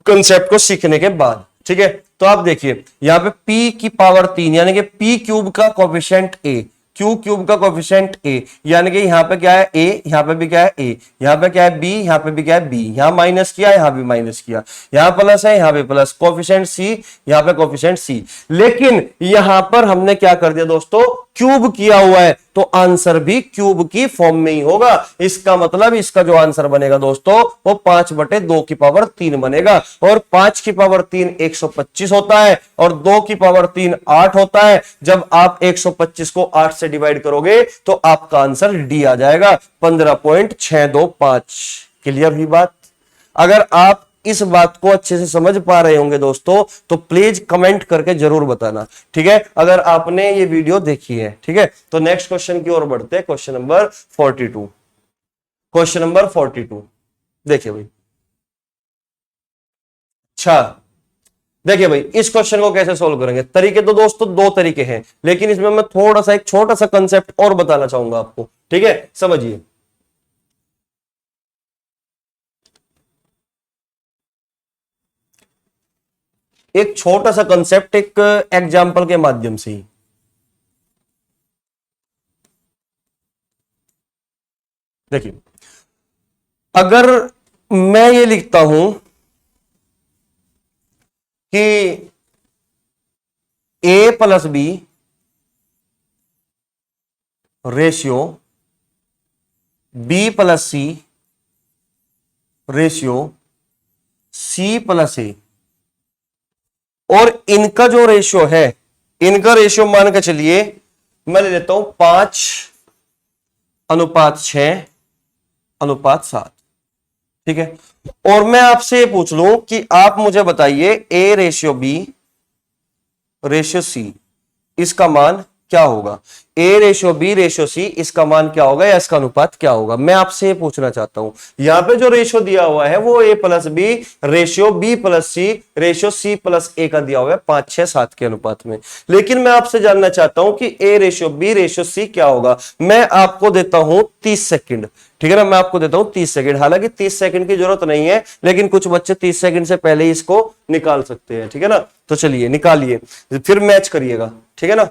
कंसेप्ट को सीखने के बाद, ठीक है, तो आप देखिए यहां पे p की पावर 3 यानी कि p क्यूब का कोएफिशिएंट a, क्यू क्यूब का कोएफिशिएंट a, यानी कि यहां पे क्या है a, यहां पे भी क्या है a, यहां पे क्या है b, यहां पे भी क्या है b, यहां माइनस किया, यहां भी माइनस किया, यहां प्लस है, यहां पे प्लस, कोएफिशिएंट c, यहां पे कोएफिशिएंट c। लेकिन यहां पर हमने क्या कर दिया दोस्तों, क्यूब किया हुआ है, तो आंसर भी क्यूब की फॉर्म में ही होगा। इसका मतलब इसका जो आंसर बनेगा दोस्तों वो 5/2 की पावर 3 बनेगा। और 5 की पावर 3 125 होता है और 2 की पावर 3 8 होता है। जब आप 125 को 8 से डिवाइड करोगे तो आपका आंसर डी आ जाएगा, 15.625। क्लियर हुई बात? अगर आप इस बात को अच्छे से समझ पा रहे होंगे दोस्तों तो प्लीज कमेंट करके जरूर बताना। ठीक है, अगर आपने ये वीडियो देखी है। ठीक है, तो नेक्स्ट क्वेश्चन की ओर बढ़ते हैं। क्वेश्चन नंबर 42, क्वेश्चन नंबर 42 देखिए भाई। अच्छा देखिए भाई, इस क्वेश्चन को कैसे सोल्व करेंगे, तरीके तो दोस्तों दो तरीके हैं, लेकिन इसमें मैं थोड़ा सा एक छोटा सा कंसेप्ट और बताना चाहूंगा आपको। ठीक है, समझिए। एक छोटा सा कंसेप्ट एक एग्जाम्पल के माध्यम से ही। देखिए, अगर मैं ये लिखता हूं कि a plus b ratio b plus c ratio c plus a, और इनका जो रेशियो है, इनका रेशियो मान के चलिए मैं ले लेता हूं 5:6:7। ठीक है, और मैं आपसे पूछ लूं कि आप मुझे बताइए a ratio b ratio c इसका मान क्या होगा, A ratio B ratio C इसका मान क्या होगा या इसका अनुपात क्या होगा। मैं आपसे ये पूछना चाहता हूं, यहां पे जो रेशियो दिया हुआ है वो a plus b ratio b plus c ratio c plus a का दिया हुआ है 5:6:7 के अनुपात में। लेकिन मैं आपसे जानना चाहता हूं कि A ratio B ratio C क्या होगा। मैं आपको देता हूं 30 सेकंड। ठीक है ना, मैं आपको देता हूं 30 सेकंड। हालांकि 30 सेकंड की जरूरत नहीं है, लेकिन कुछ बच्चे 30 सेकंड से पहले ही इसको निकाल सकते हैं। ठीक है ना, तो चलिए निकालिए, फिर मैच करिएगा। ठीक है ना,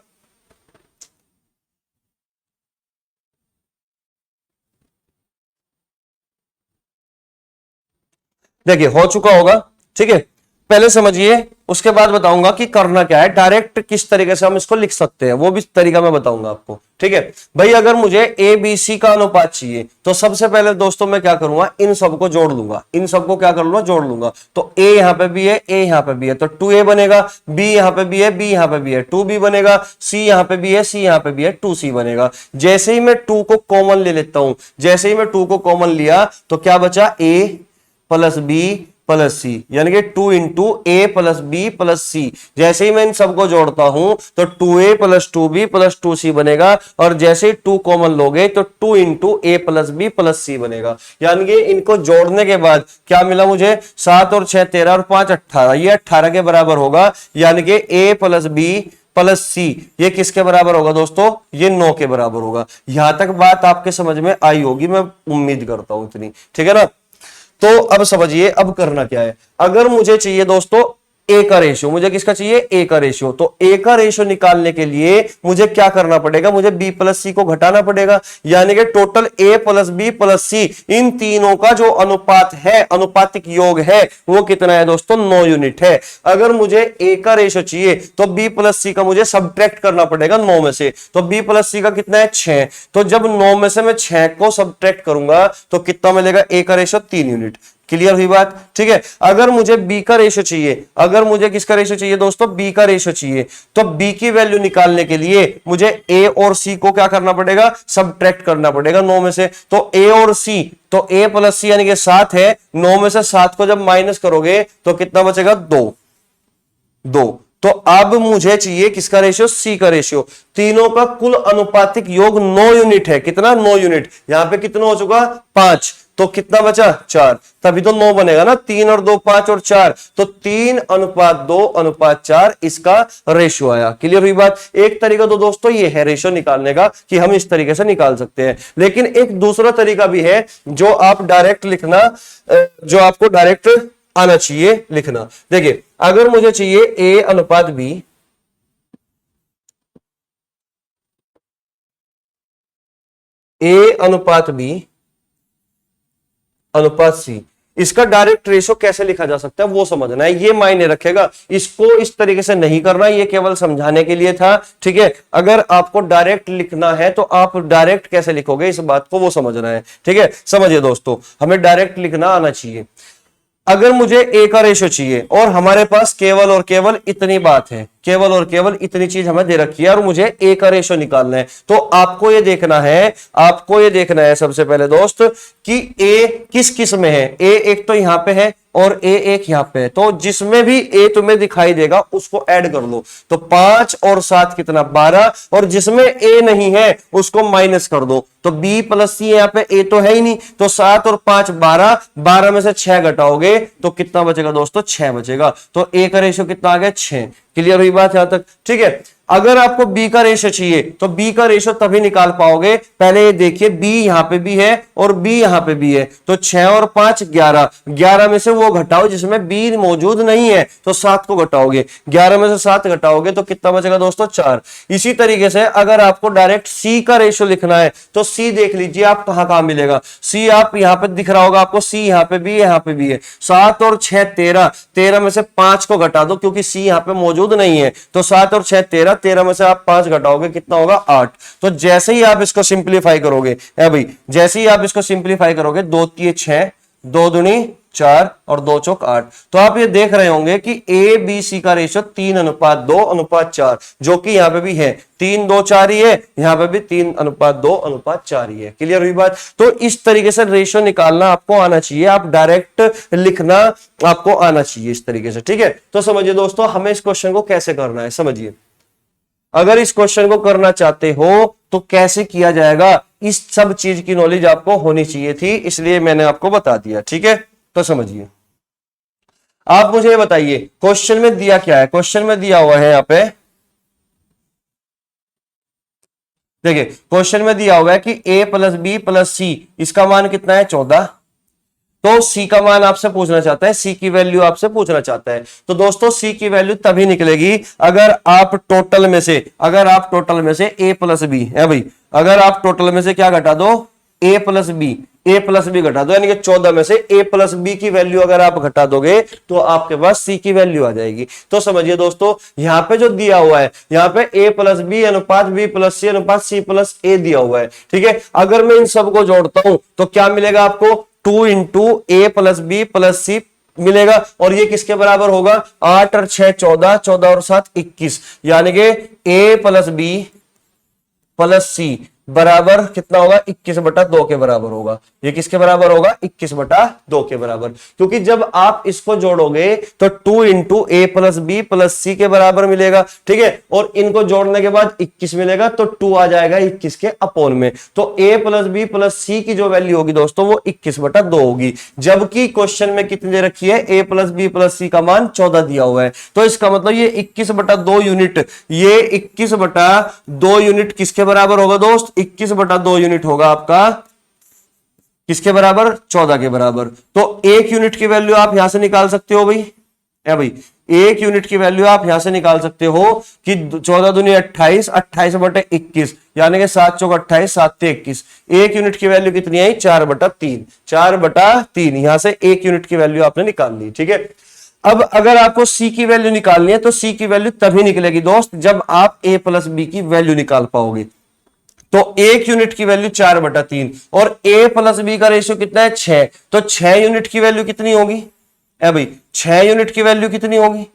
देखिए हो चुका होगा। ठीक है, पहले समझिए, उसके बाद बताऊंगा कि करना क्या है, डायरेक्ट किस तरीके से हम इसको लिख सकते हैं, वो भी तरीका मैं बताऊंगा आपको। ठीक है भाई, अगर मुझे ए बी सी का अनुपात चाहिए तो सबसे पहले दोस्तों मैं क्या करूंगा, इन सबको जोड़ लूंगा, इन सबको क्या कर लूंगा, जोड़ लूंगा। तो ए यहां पे भी है, ए यहां पे भी है, तो 2a बनेगा, बी यहां पे भी है, बी यहां पे भी है, 2b बनेगा, सी यहां पे भी है, सी यहां पे भी है, 2c बनेगा। जैसे ही मैं 2 को कॉमन ले लेता हूं, जैसे ही मैं 2 को कॉमन लिया तो क्या बचा, a प्लस बी प्लस सी, यानी कि 2 इंटू ए प्लस बी प्लस सी। जैसे ही मैं इन सबको जोड़ता हूं तो 2a plus 2b plus 2c बनेगा, और जैसे ही 2 कॉमन लोगे तो 2 इंटू ए प्लस बी प्लस सी बनेगा। यानी कि इनको जोड़ने के बाद क्या मिला मुझे, 7 और 6 13 और 5 18, ये 18 के बराबर होगा। यानी कि ए प्लस बी प्लस सी ये किसके बराबर होगा दोस्तों, ये 9 के बराबर होगा। यहां तक बात आपके समझ में आई होगी, मैं उम्मीद करता हूं इतनी, ठीक है ना। तो अब समझिए अब करना क्या है, अगर मुझे चाहिए दोस्तों ए का रेशियो, मुझे किसका चाहिए, ए का रेशियो, तो ए का रेशियो निकालने के लिए मुझे क्या करना पड़ेगा, मुझे बी प्लस सी को घटाना पड़ेगा। यानी कि total A plus B plus सी इन तीनों का जो अनुपात है, अनुपातिक योग है, वो कितना है दोस्तों, 9 यूनिट है। अगर मुझे ए का रेशियो चाहिए तो बी प्लस सी का मुझे सब्ट्रैक्ट करना पड़ेगा 9 में से, तो बी प्लस सी का कितना है, 6। तो जब 9 में से मैं 6 को सब्ट्रैक्ट करूंगा तो कितना मिलेगा, ए का रेशियो 3 यूनिट। क्लियर हुई बात, ठीक है। अगर मुझे बी का रेशियो चाहिए, अगर मुझे किसका रेशियो चाहिए दोस्तों, बी का रेशियो चाहिए, तो बी की वैल्यू निकालने के लिए मुझे ए और सी को क्या करना पड़ेगा, सब्ट्रैक्ट करना पड़ेगा 9 में से। तो ए और सी, तो ए प्लस सी यानी कि 7 है, 9 में से 7 को जब माइनस करोगे तो कितना बचेगा, 2। तो अब मुझे चाहिए किसका रेशियो, सी का रेशियो। तीनों का कुल अनुपातिक योग 9 यूनिट है, कितना, 9 यूनिट। यहां पे कितना हो चुका, 5, तो कितना बचा, 4, तभी तो 9 बनेगा ना, 3 और 2 5 और 4, तो 3:2:4 इसका रेशियो आया। क्लियर हुई बात। एक तरीका तो दोस्तों ये है रेशियो निकालने का कि हम इस तरीके से निकाल सकते हैं, लेकिन एक दूसरा तरीका भी है जो आप डायरेक्ट लिखना, जो आपको डायरेक्ट आना चाहिए लिखना। देखिए अगर मुझे चाहिए ए अनुपात बी, ए अनुपात बी अनुपात सी, इसका डायरेक्ट रेशो कैसे लिखा जा सकता है वो समझना है, ये मायने रखेगा। इसको इस तरीके से नहीं करना, ये केवल समझाने के लिए था, ठीक है। अगर आपको डायरेक्ट लिखना है तो आप डायरेक्ट कैसे लिखोगे इस बात को वो समझना है, ठीक है। समझिए दोस्तों, हमें डायरेक्ट लिखना आना चाहिए। अगर मुझे ए का रेशियो चाहिए और हमारे पास केवल और केवल इतनी बात है, केवल और केवल इतनी चीज हमें दे रखी है और मुझे ए का रेशियो निकालना है, तो आपको ये देखना है, आपको ये देखना है सबसे पहले दोस्त कि ए किस किस में है। ए एक तो यहां पे है और ए एक यहां पे है, तो जिसमें भी ए तुम्हें दिखाई देगा उसको ऐड कर लो। तो 5 और 7 कितना, 12, और जिसमें ए नहीं है उसको माइनस कर दो। तो बी प्लस सी, यहां पे ए तो है ही नहीं, तो 7 और 5 12, 12 में से 6 घटाओगे तो कितना बचेगा दोस्तों, 6 बचेगा। तो ए का रेशियो कितना आ गया, 6। क्लियर हुई बात यहां तक, ठीक है। अगर आपको बी का रेशियो चाहिए तो बी का रेशियो तभी निकाल पाओगे, पहले ये देखिए बी यहां पे भी है और बी यहां पे भी है, तो 6 और 5 11, 11 में से वो घटाओ जिसमें बी मौजूद नहीं है, तो 7 को घटाओगे, 11 में से 7 घटाओगे तो कितना बचेगा दोस्तों, 4। इसी तरीके से अगर आपको डायरेक्ट सी का रेशियो लिखना है तो सी देख लीजिए आप कहां मिलेगा। सी आप यहां पे दिख रहा होगा आपको, सी यहां पे भी है, 7 और 6 13, 13 में से 5 को घटा दो क्योंकि सी यहां पे मौजूद नहीं है, तो 7 और 6 13, 13 में से आप 5 घटाओगे कितना होगा, 8। तो जैसे ही आप इसको सिंप्लीफाई करोगे, है भाई, जैसे ही आप इसको सिंप्लीफाई करोगे, 2 3 6, 2 दूनी 4 और 2 चौक 8, तो आप ये देख रहे होंगे कि ए बी सी का रेशियो 3:2:4, जो कि यहां पे भी है 3:2:4 ही है, यहां पे भी 3:2:4 ही है। क्लियर हुई बात। तो इस तरीके से रेशियो निकालना आपको आना चाहिए, आप डायरेक्ट लिखना आपको आना चाहिए इस तरीके से, ठीक है। तो समझिए दोस्तों, हमें इस क्वेश्चन को कैसे करना है, समझिए। अगर इस क्वेश्चन को करना चाहते हो तो कैसे किया जाएगा, इस सब चीज की नॉलेज आपको होनी चाहिए थी, इसलिए मैंने आपको बता दिया, ठीक है। तो समझिए, आप मुझे बताइए क्वेश्चन में दिया क्या है। क्वेश्चन में दिया हुआ है यहां पे, देखिए क्वेश्चन में दिया हुआ है कि a प्लस बी प्लस सी, इसका मान कितना है, 14। तो सी का मान आपसे पूछना चाहता है, सी की वैल्यू आपसे पूछना चाहता है। तो दोस्तों सी की वैल्यू तभी निकलेगी अगर आप टोटल में से, ए प्लस बी है भाई, अगर आप टोटल में से क्या घटा दो, ए प्लस बी घटा दो, यानी कि 14 में से ए प्लस बी की वैल्यू अगर आप घटा दोगे तो आपके पास सी की वैल्यू आ जाएगी। तो समझिए दोस्तों, यहां पे जो दिया हुआ है, यहां पे ए प्लस बी अनुपात बी प्लस सी अनुपात सी प्लस ए दिया हुआ है, ठीक है। अगर मैं इन सबको जोड़ता हूं तो क्या मिलेगा आपको, 2 इंटू ए प्लस बी प्लस सी मिलेगा, और ये किसके बराबर होगा, 8 और 6 14, 14 और 7 21, यानी कि ए प्लस बी प्लस सी बराबर कितना होगा, 21/2 के बराबर होगा। ये किसके बराबर होगा, 21/2 के बराबर, क्योंकि जब आप इसको जोड़ोगे तो 2 इंटू ए प्लस बी प्लस सी के बराबर मिलेगा, ठीक है। और इनको जोड़ने के बाद 21 मिलेगा, तो 2 आ जाएगा 21 के अपोन में। तो ए प्लस बी प्लस सी की जो वैल्यू होगी दोस्तों वो 21/2 होगी, जबकि क्वेश्चन में कितनी दे रखी है, ए प्लस बी प्लस सी का मान 14 दिया हुआ है। तो इसका मतलब ये 21/2 यूनिट, ये 21/2 यूनिट किसके बराबर होगा दोस्त, 21/2 यूनिट होगा आपका किसके बराबर, 14 के बराबर। तो एक यूनिट की वैल्यू आप यहां से निकाल सकते हो भाई, भाई एक यूनिट की वैल्यू आप यहां से निकाल सकते हो कि 14 दूनी 28, 28/21, यानी कि 7 चौक 28, 7 ते 21। एक यूनिट की वैल्यू कितनी आई, 4/3, 4/3। यहां से एक यूनिट की वैल्यू आपने निकाल ली, ठीक है। अब अगर आपको सी की वैल्यू निकालनी है तो सी की वैल्यू तभी निकलेगी दोस्त जब आप ए प्लस बी की वैल्यू निकाल पाओगे। तो एक यूनिट की वैल्यू 4/3 और ए प्लस बी का रेशियो कितना है, 6, तो 6 यूनिट की वैल्यू कितनी होगी, भाई 6 यूनिट की वैल्यू कितनी होगी,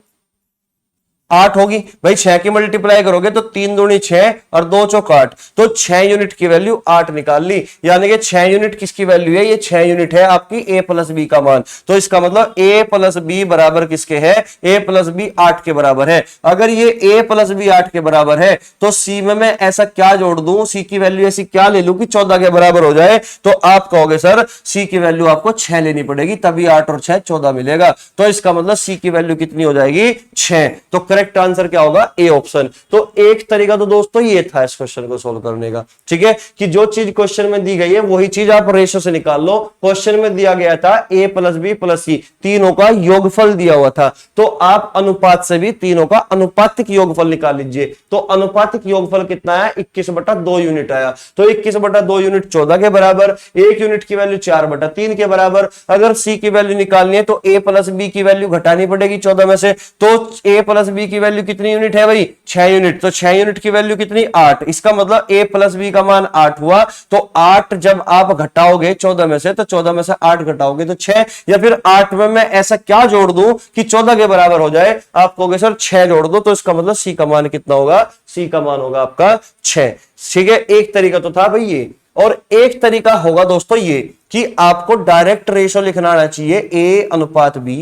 8 होगी भाई। 6 की मल्टीप्लाई करोगे तो 3 दूनी 6 और 2 चौक 8, तो 6 यूनिट की वैल्यू 8 निकाल ली, यानी कि 6 यूनिट किसकी वैल्यू है, ये 6 यूनिट है आपकी ए प्लस बी का मान। तो इसका मतलब ए प्लस बी बराबर किसके है, ए प्लस बी 8 के बराबर है। अगर ये ए प्लस बी 8 के बराबर है तो सी में मैं ऐसा क्या जोड़ दूं, सी की वैल्यू ऐसी क्या ले लूं कि 14 के बराबर हो जाए, तो आप कहोगे सर सी की वैल्यू आपको 6 लेनी पड़ेगी, तभी 8 और 6 14 मिलेगा। तो इसका मतलब सी की वैल्यू कितनी हो जाएगी, 6। तो करेक्ट आंसर क्या होगा, ए ऑप्शन। तो एक तरीका तो दोस्तों ये था इस क्वेश्चन को सोल्व करने का, ठीक है, कि जो चीज क्वेश्चन में दी गई है वही चीज आप रेशो से निकाल लो। क्वेश्चन में दिया गया था ए प्लस बी प्लस सी, तीनों का योगफल दिया हुआ था, तो आप अनुपात से भी तीनों का अनुपातिक योगफल निकाल लीजिए। तो अनुपातिक योगफल कितना है, 21/2 यूनिट आया। तो 21/2 यूनिट 14 के बराबर, एक यूनिट की वैल्यू 4/3 के बराबर। अगर सी की वैल्यू निकालनी है तो ए प्लस बी की वैल्यू घटानी पड़ेगी 14 में से, तो ए प्लस बी की वैल्यू कितनी यूनिट है भाई, 6 यूनिट। तो 6 यूनिट की वैल्यू कितनी, 8। इसका मतलब ए प्लस बी का मान 8 हुआ। तो 8 जब आप घटाओगे 14 में से, तो 14 में से 8 घटाओगे तो 6, या फिर 8 में मैं ऐसा क्या जोड़ दूं कि 14 के बराबर हो जाए, आप कहोगे सर 6 जोड़ दो। तो इसका मतलब सी का मान कितना होगा, सी का मान होगा आपका 6, ठीक है। एक तरीका तो था भाई ये, और एक तरीका होगा दोस्तों ये कि आपको डायरेक्ट रेशो लिखना आना चाहिए ए अनुपात बी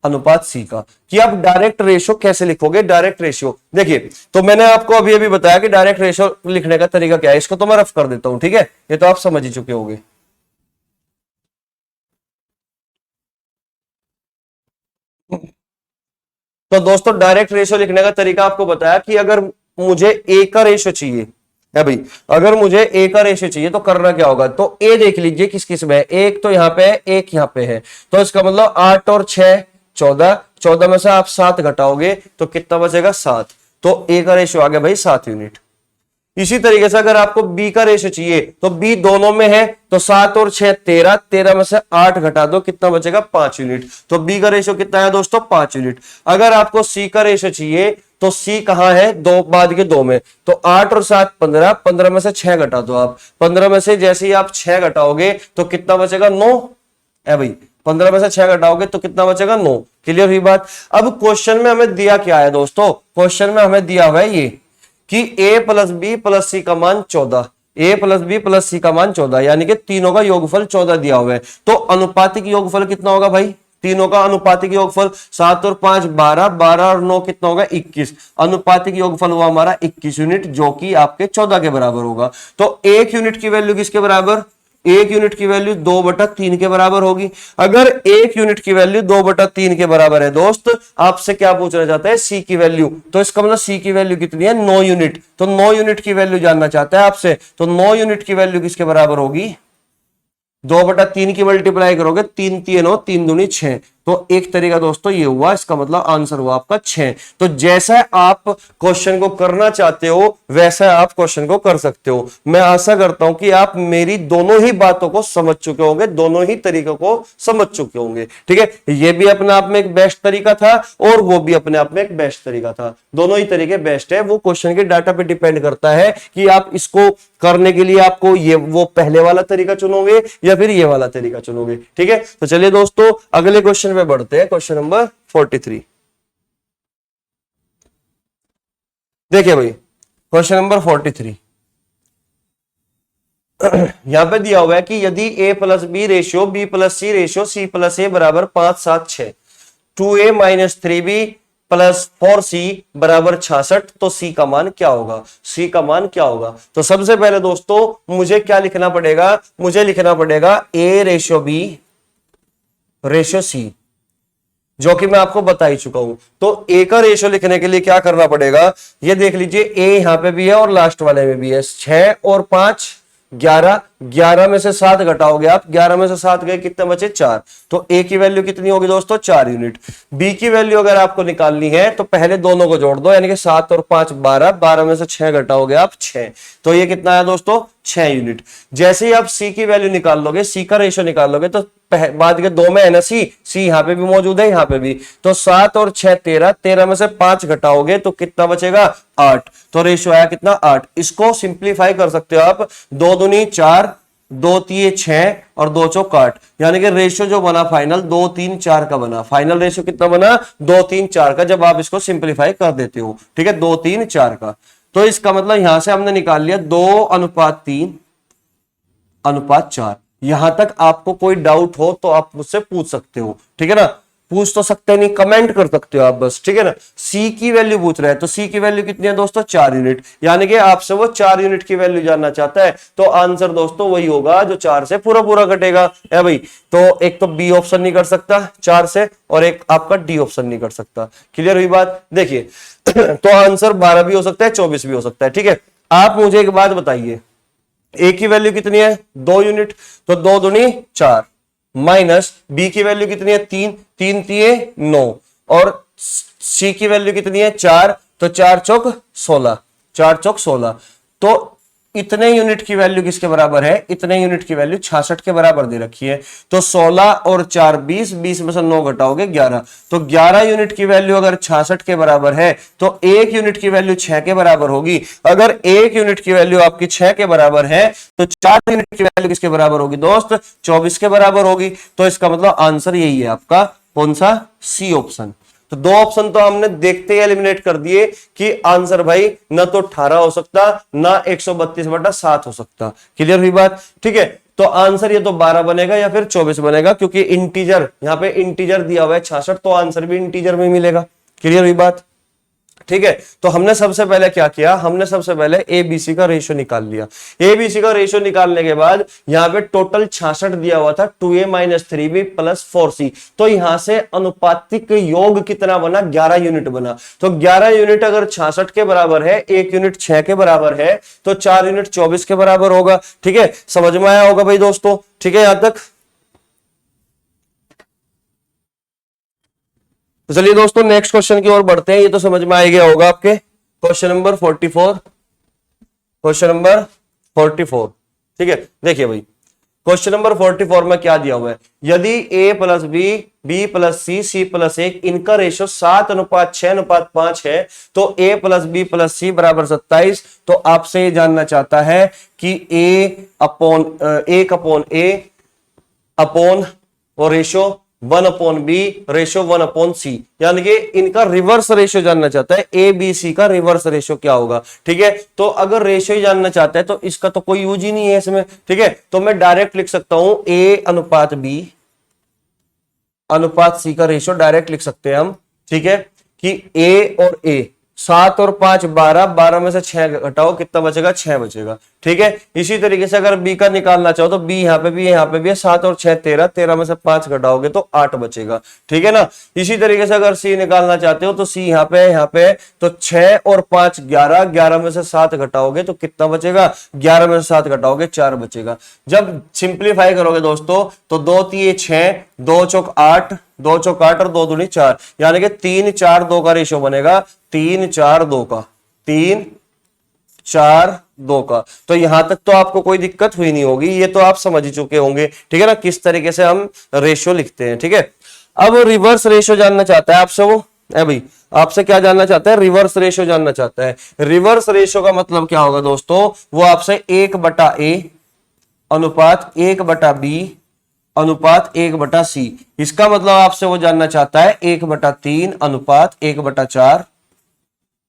अनुपात सी का, कि आप डायरेक्ट रेशियो कैसे लिखोगे। डायरेक्ट रेशियो देखिए, तो मैंने आपको अभी अभी बताया कि डायरेक्ट रेशियो लिखने का तरीका क्या है, इसको तो मैं रफ कर देता हूं, ठीक है, ये तो आप समझ ही चुके होंगे। तो दोस्तों डायरेक्ट रेशियो लिखने का तरीका आपको बताया कि अगर मुझे ए का रेशियो चाहिए है भाई, अगर मुझे ए का रेशियो चाहिए तो करना क्या होगा, तो ए देख लीजिए किस किस में है, एक तो यहां पे है, एक यहां पे है। तो इसका मतलब 8 और 6 14, 14 में से आप 7 घटाओगे तो कितना बचेगा, 7। तो ए का रेशियो आ गया भाई 7 यूनिट। इसी तरीके से अगर आपको बी का रेशियो चाहिए तो बी दोनों में है, तो 7 और 6 13, 13 में से 8 घटा दो, कितना बचेगा, 5 यूनिट। तो बी का रेशियो कितना है दोस्तों, 5 यूनिट। अगर आपको सी का रेशियो चाहिए तो सी कहां है, दो बाद के 2 में, तो 8 और 7 15, 15 में से 6 घटा दो आप, 15 में से जैसे ही आप 6 घटाओगे तो कितना बचेगा, 9 है भाई। 15 में से 6 घटाओगे तो कितना बचेगा, 9। क्लियर हुई बात। अब क्वेश्चन में हमें दिया क्या है दोस्तों, क्वेश्चन में हमें दिया हुआ है ये कि ए प्लस बी प्लस सी का मान 14, ए प्लस बी प्लस सी का मान 14, यानी कि तीनों का योगफल 14 दिया हुआ है। तो अनुपातिक योगफल कितना होगा भाई, तीनों का अनुपातिक योगफल 7 और 5 12, 12 और 9 कितना होगा, 21। अनुपातिक योगफल हुआ हमारा 21 यूनिट, जो कि आपके 14 के बराबर होगा। तो एक यूनिट की वैल्यू किसके बराबर, एक यूनिट की वैल्यू 2/3 के बराबर होगी। अगर एक यूनिट की वैल्यू 2/3 के बराबर है दोस्त, आपसे क्या पूछना चाहता है, सी की वैल्यू। तो इसका मतलब सी की वैल्यू कितनी है, 9 यूनिट। तो 9 यूनिट की वैल्यू जानना चाहता है आपसे, तो 9 यूनिट की वैल्यू किसके बराबर होगी, 2/3 की मल्टीप्लाई करोगे, 3 3 9, 3 दूनी 6। तो एक तरीका दोस्तों ये हुआ, इसका मतलब आंसर हुआ आपका 6। तो जैसा आप क्वेश्चन को करना चाहते हो वैसा आप क्वेश्चन को कर सकते हो। मैं आशा करता हूं कि आप मेरी दोनों ही बातों को समझ चुके होंगे, दोनों ही तरीकों को समझ चुके होंगे। ठीक है, ये भी अपने आप में एक बेस्ट तरीका था और वो भी अपने आप में एक बेस्ट तरीका था। दोनों ही तरीके बेस्ट है, वो क्वेश्चन के डाटा पे डिपेंड करता है कि आप इसको करने के लिए आपको ये वो पहले वाला तरीका चुनोगे या फिर ये वाला तरीका चुनोगे। ठीक है, तो चलिए दोस्तों अगले क्वेश्चन पे बढ़ते हैं। क्वेश्चन नंबर 43 देखिए भाई, क्वेश्चन नंबर 43 यहां पे दिया हुआ है कि यदि a plus b ratio b plus c ratio c plus a बराबर 5 7 6, 2a minus 3b plus 4c बराबर 66, तो c का मान क्या होगा? c का मान क्या होगा? तो सबसे पहले दोस्तों मुझे क्या लिखना पड़ेगा? मुझे लिखना पड़ेगा a ratio b ratio c, जो कि मैं आपको बता ही चुका हूं। तो ए का रेशियो लिखने के लिए क्या करना पड़ेगा? ये देख लीजिए, ए यहां पे भी है और लास्ट वाले में भी है। 6 और 5 11, 11 में से 7 घटाओगे आप, 11 में से 7 गए, कितने बचे? 4। तो ए की वैल्यू कितनी होगी दोस्तों? 4 यूनिट। बी की वैल्यू अगर आपको निकालनी है तो पहले दोनों को जोड़ दो, यानी कि 7 और 5 12, 12 में से 6 घटाओगे आप 6, तो ये कितना है दोस्तों? 6 यूनिट। जैसे ही आप सी की वैल्यू निकाल लोगे, सी का रेशियो निकाल लोगे, तो बाद के 2 में है ना सी यहां पे भी मौजूद है, यहां पे भी। तो 7 और 6 13, 13 में से 5 घटाओगे तो कितना बचेगा? 8। तो रेशियो आया कितना? 8। इसको सिंप्लीफाई कर सकते हो आप, 2 दूनी 4, 2 3 6 और 2 चौक 8, यानी कि रेशियो जो बना फाइनल 2 3 4 का बना। फाइनल रेशियो कितना बना? 2 3 4 का, जब आप इसको सिंप्लीफाई कर देते हो। ठीक है, 2 3 4 का। तो इसका मतलब यहां से हमने निकाल लिया 2:3:4। यहां तक आपको कोई डाउट हो तो आप मुझसे पूछ सकते हो। ठीक है ना, पूछ तो सकते नहीं, कमेंट कर सकते हो आप बस। ठीक है ना, सी की वैल्यू पूछ रहे हैं, तो सी की वैल्यू कितनी है दोस्तों? 4 यूनिट, यानी कि आपसे वो 4 यूनिट की वैल्यू जानना चाहता है। तो आंसर दोस्तों वही होगा जो 4 से पूरा पूरा कटेगा है भाई। तो एक तो बी ऑप्शन नहीं कर सकता 4 से, और एक आपका डी ऑप्शन नहीं कर सकता। क्लियर हुई बात? देखिए तो आंसर 12 भी हो सकता है, 24 भी हो सकता है। ठीक है, आप मुझे एक बात बताइए, ए की वैल्यू कितनी है? 2 यूनिट, तो 2 दूनी 4, माइनस बी की वैल्यू कितनी है? 3, 3 3 9, और सी की वैल्यू कितनी है? 4, तो 4 चौक 16, 4 चौक 16। तो इतने यूनिट की वैल्यू किसके बराबर है? इतने यूनिट की वैल्यू 66 के बराबर दे रखी है। तो 16 और 4 20, 20 में से 9 घटाओगे 11, तो 11 यूनिट की वैल्यू अगर 66 के बराबर है तो 1 यूनिट की वैल्यू 6 के बराबर होगी। अगर 1 यूनिट की वैल्यू आपकी 6 के बराबर है तो 4 यूनिट की वैल्यू किसके बराबर होगी दोस्त? 24 के बराबर होगी। तो इसका मतलब आंसर यही है आपका, कौन सा? C option. तो 2 ऑप्शन तो हमने देखते ही एलिमिनेट कर दिए कि आंसर भाई न तो 18 हो सकता, ना 132/7 हो सकता। क्लियर हुई बात? ठीक है, तो आंसर ये तो 12 बनेगा या फिर 24 बनेगा, क्योंकि इंटीजर यहां पे इंटीजर दिया हुआ है 66, तो आंसर भी इंटीजर में मिलेगा। क्लियर हुई बात? ठीक है, तो हमने सबसे पहले क्या किया? हमने सबसे पहले एबीसी का रेशियो निकाल लिया। एबीसी का रेशियो निकालने के बाद यहां पे टोटल 66 दिया हुआ था, 2a minus 3b plus 4c। तो यहां से अनुपातिक योग कितना बना? 11 यूनिट बना। तो 11 यूनिट अगर 66 के बराबर है, 1 यूनिट 6 के बराबर है, तो 4 यूनिट 24 के बराबर होगा। ठीक है, समझ में आया होगा भाई दोस्तों? ठीक है, यहां तक? तो चलिए दोस्तों नेक्स्ट क्वेश्चन की ओर बढ़ते हैं। ये तो समझ में आ गया होगा आपके। Question number 44, question number 44। ठीक है, देखिए भाई, क्वेश्चन नंबर 44 में क्या दिया हुआ है? यदि a plus B, B plus C, C plus 1, इनका रेशियो 7:6:5 है, तो a plus B plus C बराबर 27। तो आपसे जानना चाहता है कि a अपॉन और रेशियो 1/b रेशियो 1/c, यानी कि इनका रिवर्स रेशियो जानना चाहता है। ए बी सी का रिवर्स रेशियो क्या होगा? ठीक है, तो अगर रेशियो ही जानना चाहता है तो इसका तो कोई यूज ही नहीं है इसमें। ठीक है, तो मैं डायरेक्ट लिख सकता हूं a अनुपात b अनुपात c का रेशियो डायरेक्ट लिख सकते हैं हम। ठीक है, कि a और a 7 और 5 12, 12 में से 6 घटाओ, कितना बचेगा? 6 बचेगा। ठीक है, इसी तरीके से अगर बी का निकालना चाहो तो बी यहाँ पे भी है, यहाँ पे भी है, 7 और 6 13, 13 में से 5 घटाओगे तो 8 बचेगा। ठीक है ना। इसी तरीके से अगर सी निकालना चाहते हो तो सी यहाँ पे यहाँ पे, तो 6 और 5 11, 11 में से 7 घटाओगे तो कितना बचेगा? 11 में से 7 घटाओगे 4 बचेगा। जब सिंप्लीफाई करोगे दोस्तों तो 2 3 6, 2 चौक 8, 2 चौक 8 और 2 दूनी 4, यानी कि 3 4 2 का रेशियो बनेगा, 3 4 2 का, 3 4 2 का। तो यहां तक तो आपको कोई दिक्कत हुई नहीं होगी, ये तो आप समझ ही चुके होंगे। ठीक है ना, किस तरीके से हम रेशियो लिखते हैं। ठीक है, अब रिवर्स रेशियो जानना चाहता है आपसे वो, भाई आपसे क्या जानना चाहता है? रिवर्स रेशियो जानना चाहता है। रिवर्स रेशियो का मतलब क्या होगा दोस्तों? वो आपसे 1/a अनुपात 1/b अनुपात 1/c, इसका मतलब आपसे वो जानना चाहता है 1/3 अनुपात 1/4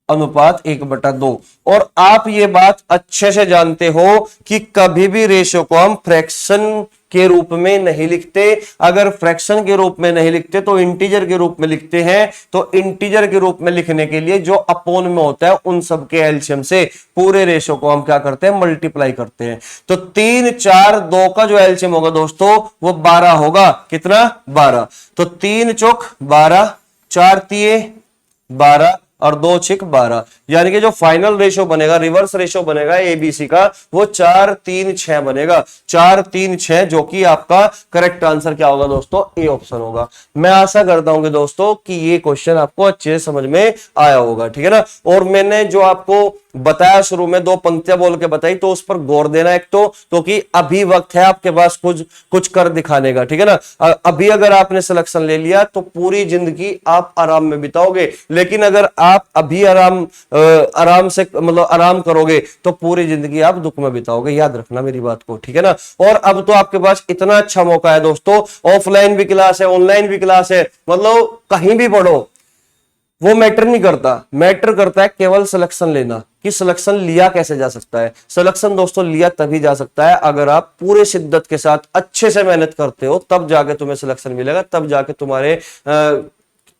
अनुपात 1/2। और आप ये बात अच्छे से जानते हो कि कभी भी रेशियो को हम फ्रैक्शन के रूप में नहीं लिखते। अगर फ्रैक्शन के रूप में नहीं लिखते तो इंटीजर के रूप में लिखते हैं। तो इंटीजर के रूप में लिखने के लिए जो अपोन में होता है उन सब के एलसीएम से पूरे रेशियो को हम क्या करते हैं? मल्टीप्लाई करते हैं। तो 3 4 2 का जो एलसीएम होगा दोस्तों वो 12 होगा। कितना? 12। तो 3 चौक 12, 4 तिये 12 और 2 6 12, यानी कि जो फाइनल रेशियो बनेगा, रिवर्स रेशियो बनेगा एबीसी का, वो 4 3 6 बनेगा। 4 3 6, जो कि आपका करेक्ट आंसर क्या होगा दोस्तों? ए ऑप्शन होगा। मैं आशा करता हूं कि दोस्तों कि ये क्वेश्चन आपको अच्छे से समझ में आया होगा। ठीक है ना। और मैंने जो आपको बताया शुरू में 2 पंक्तियां बोल के बताई, तो उस पर गौर देना एक तो, क्योंकि अभी वक्त है आपके पास कुछ कर दिखाने का। ठीक है ना। अभी अगर आपने सिलेक्शन ले लिया तो पूरी जिंदगी आप आराम में बिताओगे, लेकिन अगर आप अभी आराम से मतलब आराम करोगे तो पूरी जिंदगी आप दुख में बिताओगे। याद रखना मेरी बात को। ठीक है ना। और अब तो आपके पास इतना अच्छा मौका है दोस्तों, ऑफलाइन भी क्लास है, ऑनलाइन भी क्लास है, मतलब कहीं भी पढ़ो, वो मैटर नहीं करता। मैटर करता है केवल सिलेक्शन लेना, कि सिलेक्शन लिया कैसे जा सकता है। सिलेक्शन दोस्तों लिया तभी जा सकता है अगर आप पूरे शिद्दत के साथ अच्छे से मेहनत करते हो, तब जाके तुम्हें सिलेक्शन मिलेगा, तब जाके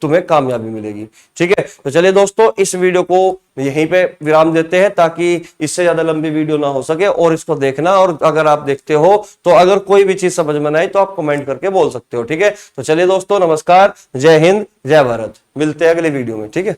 तुम्हें कामयाबी मिलेगी। ठीक है। तो चलिए दोस्तों, इस वीडियो को यहीं पे विराम देते हैं ताकि इससे ज्यादा लंबी वीडियो ना हो सके। और इसको देखना, और अगर आप देखते हो तो अगर कोई भी चीज समझ में ना आए तो आप कमेंट करके बोल सकते हो। ठीक है। तो चलिए दोस्तों, नमस्कार, जय हिंद, जय भारत। मिलते हैं अगले वीडियो में। ठीक है।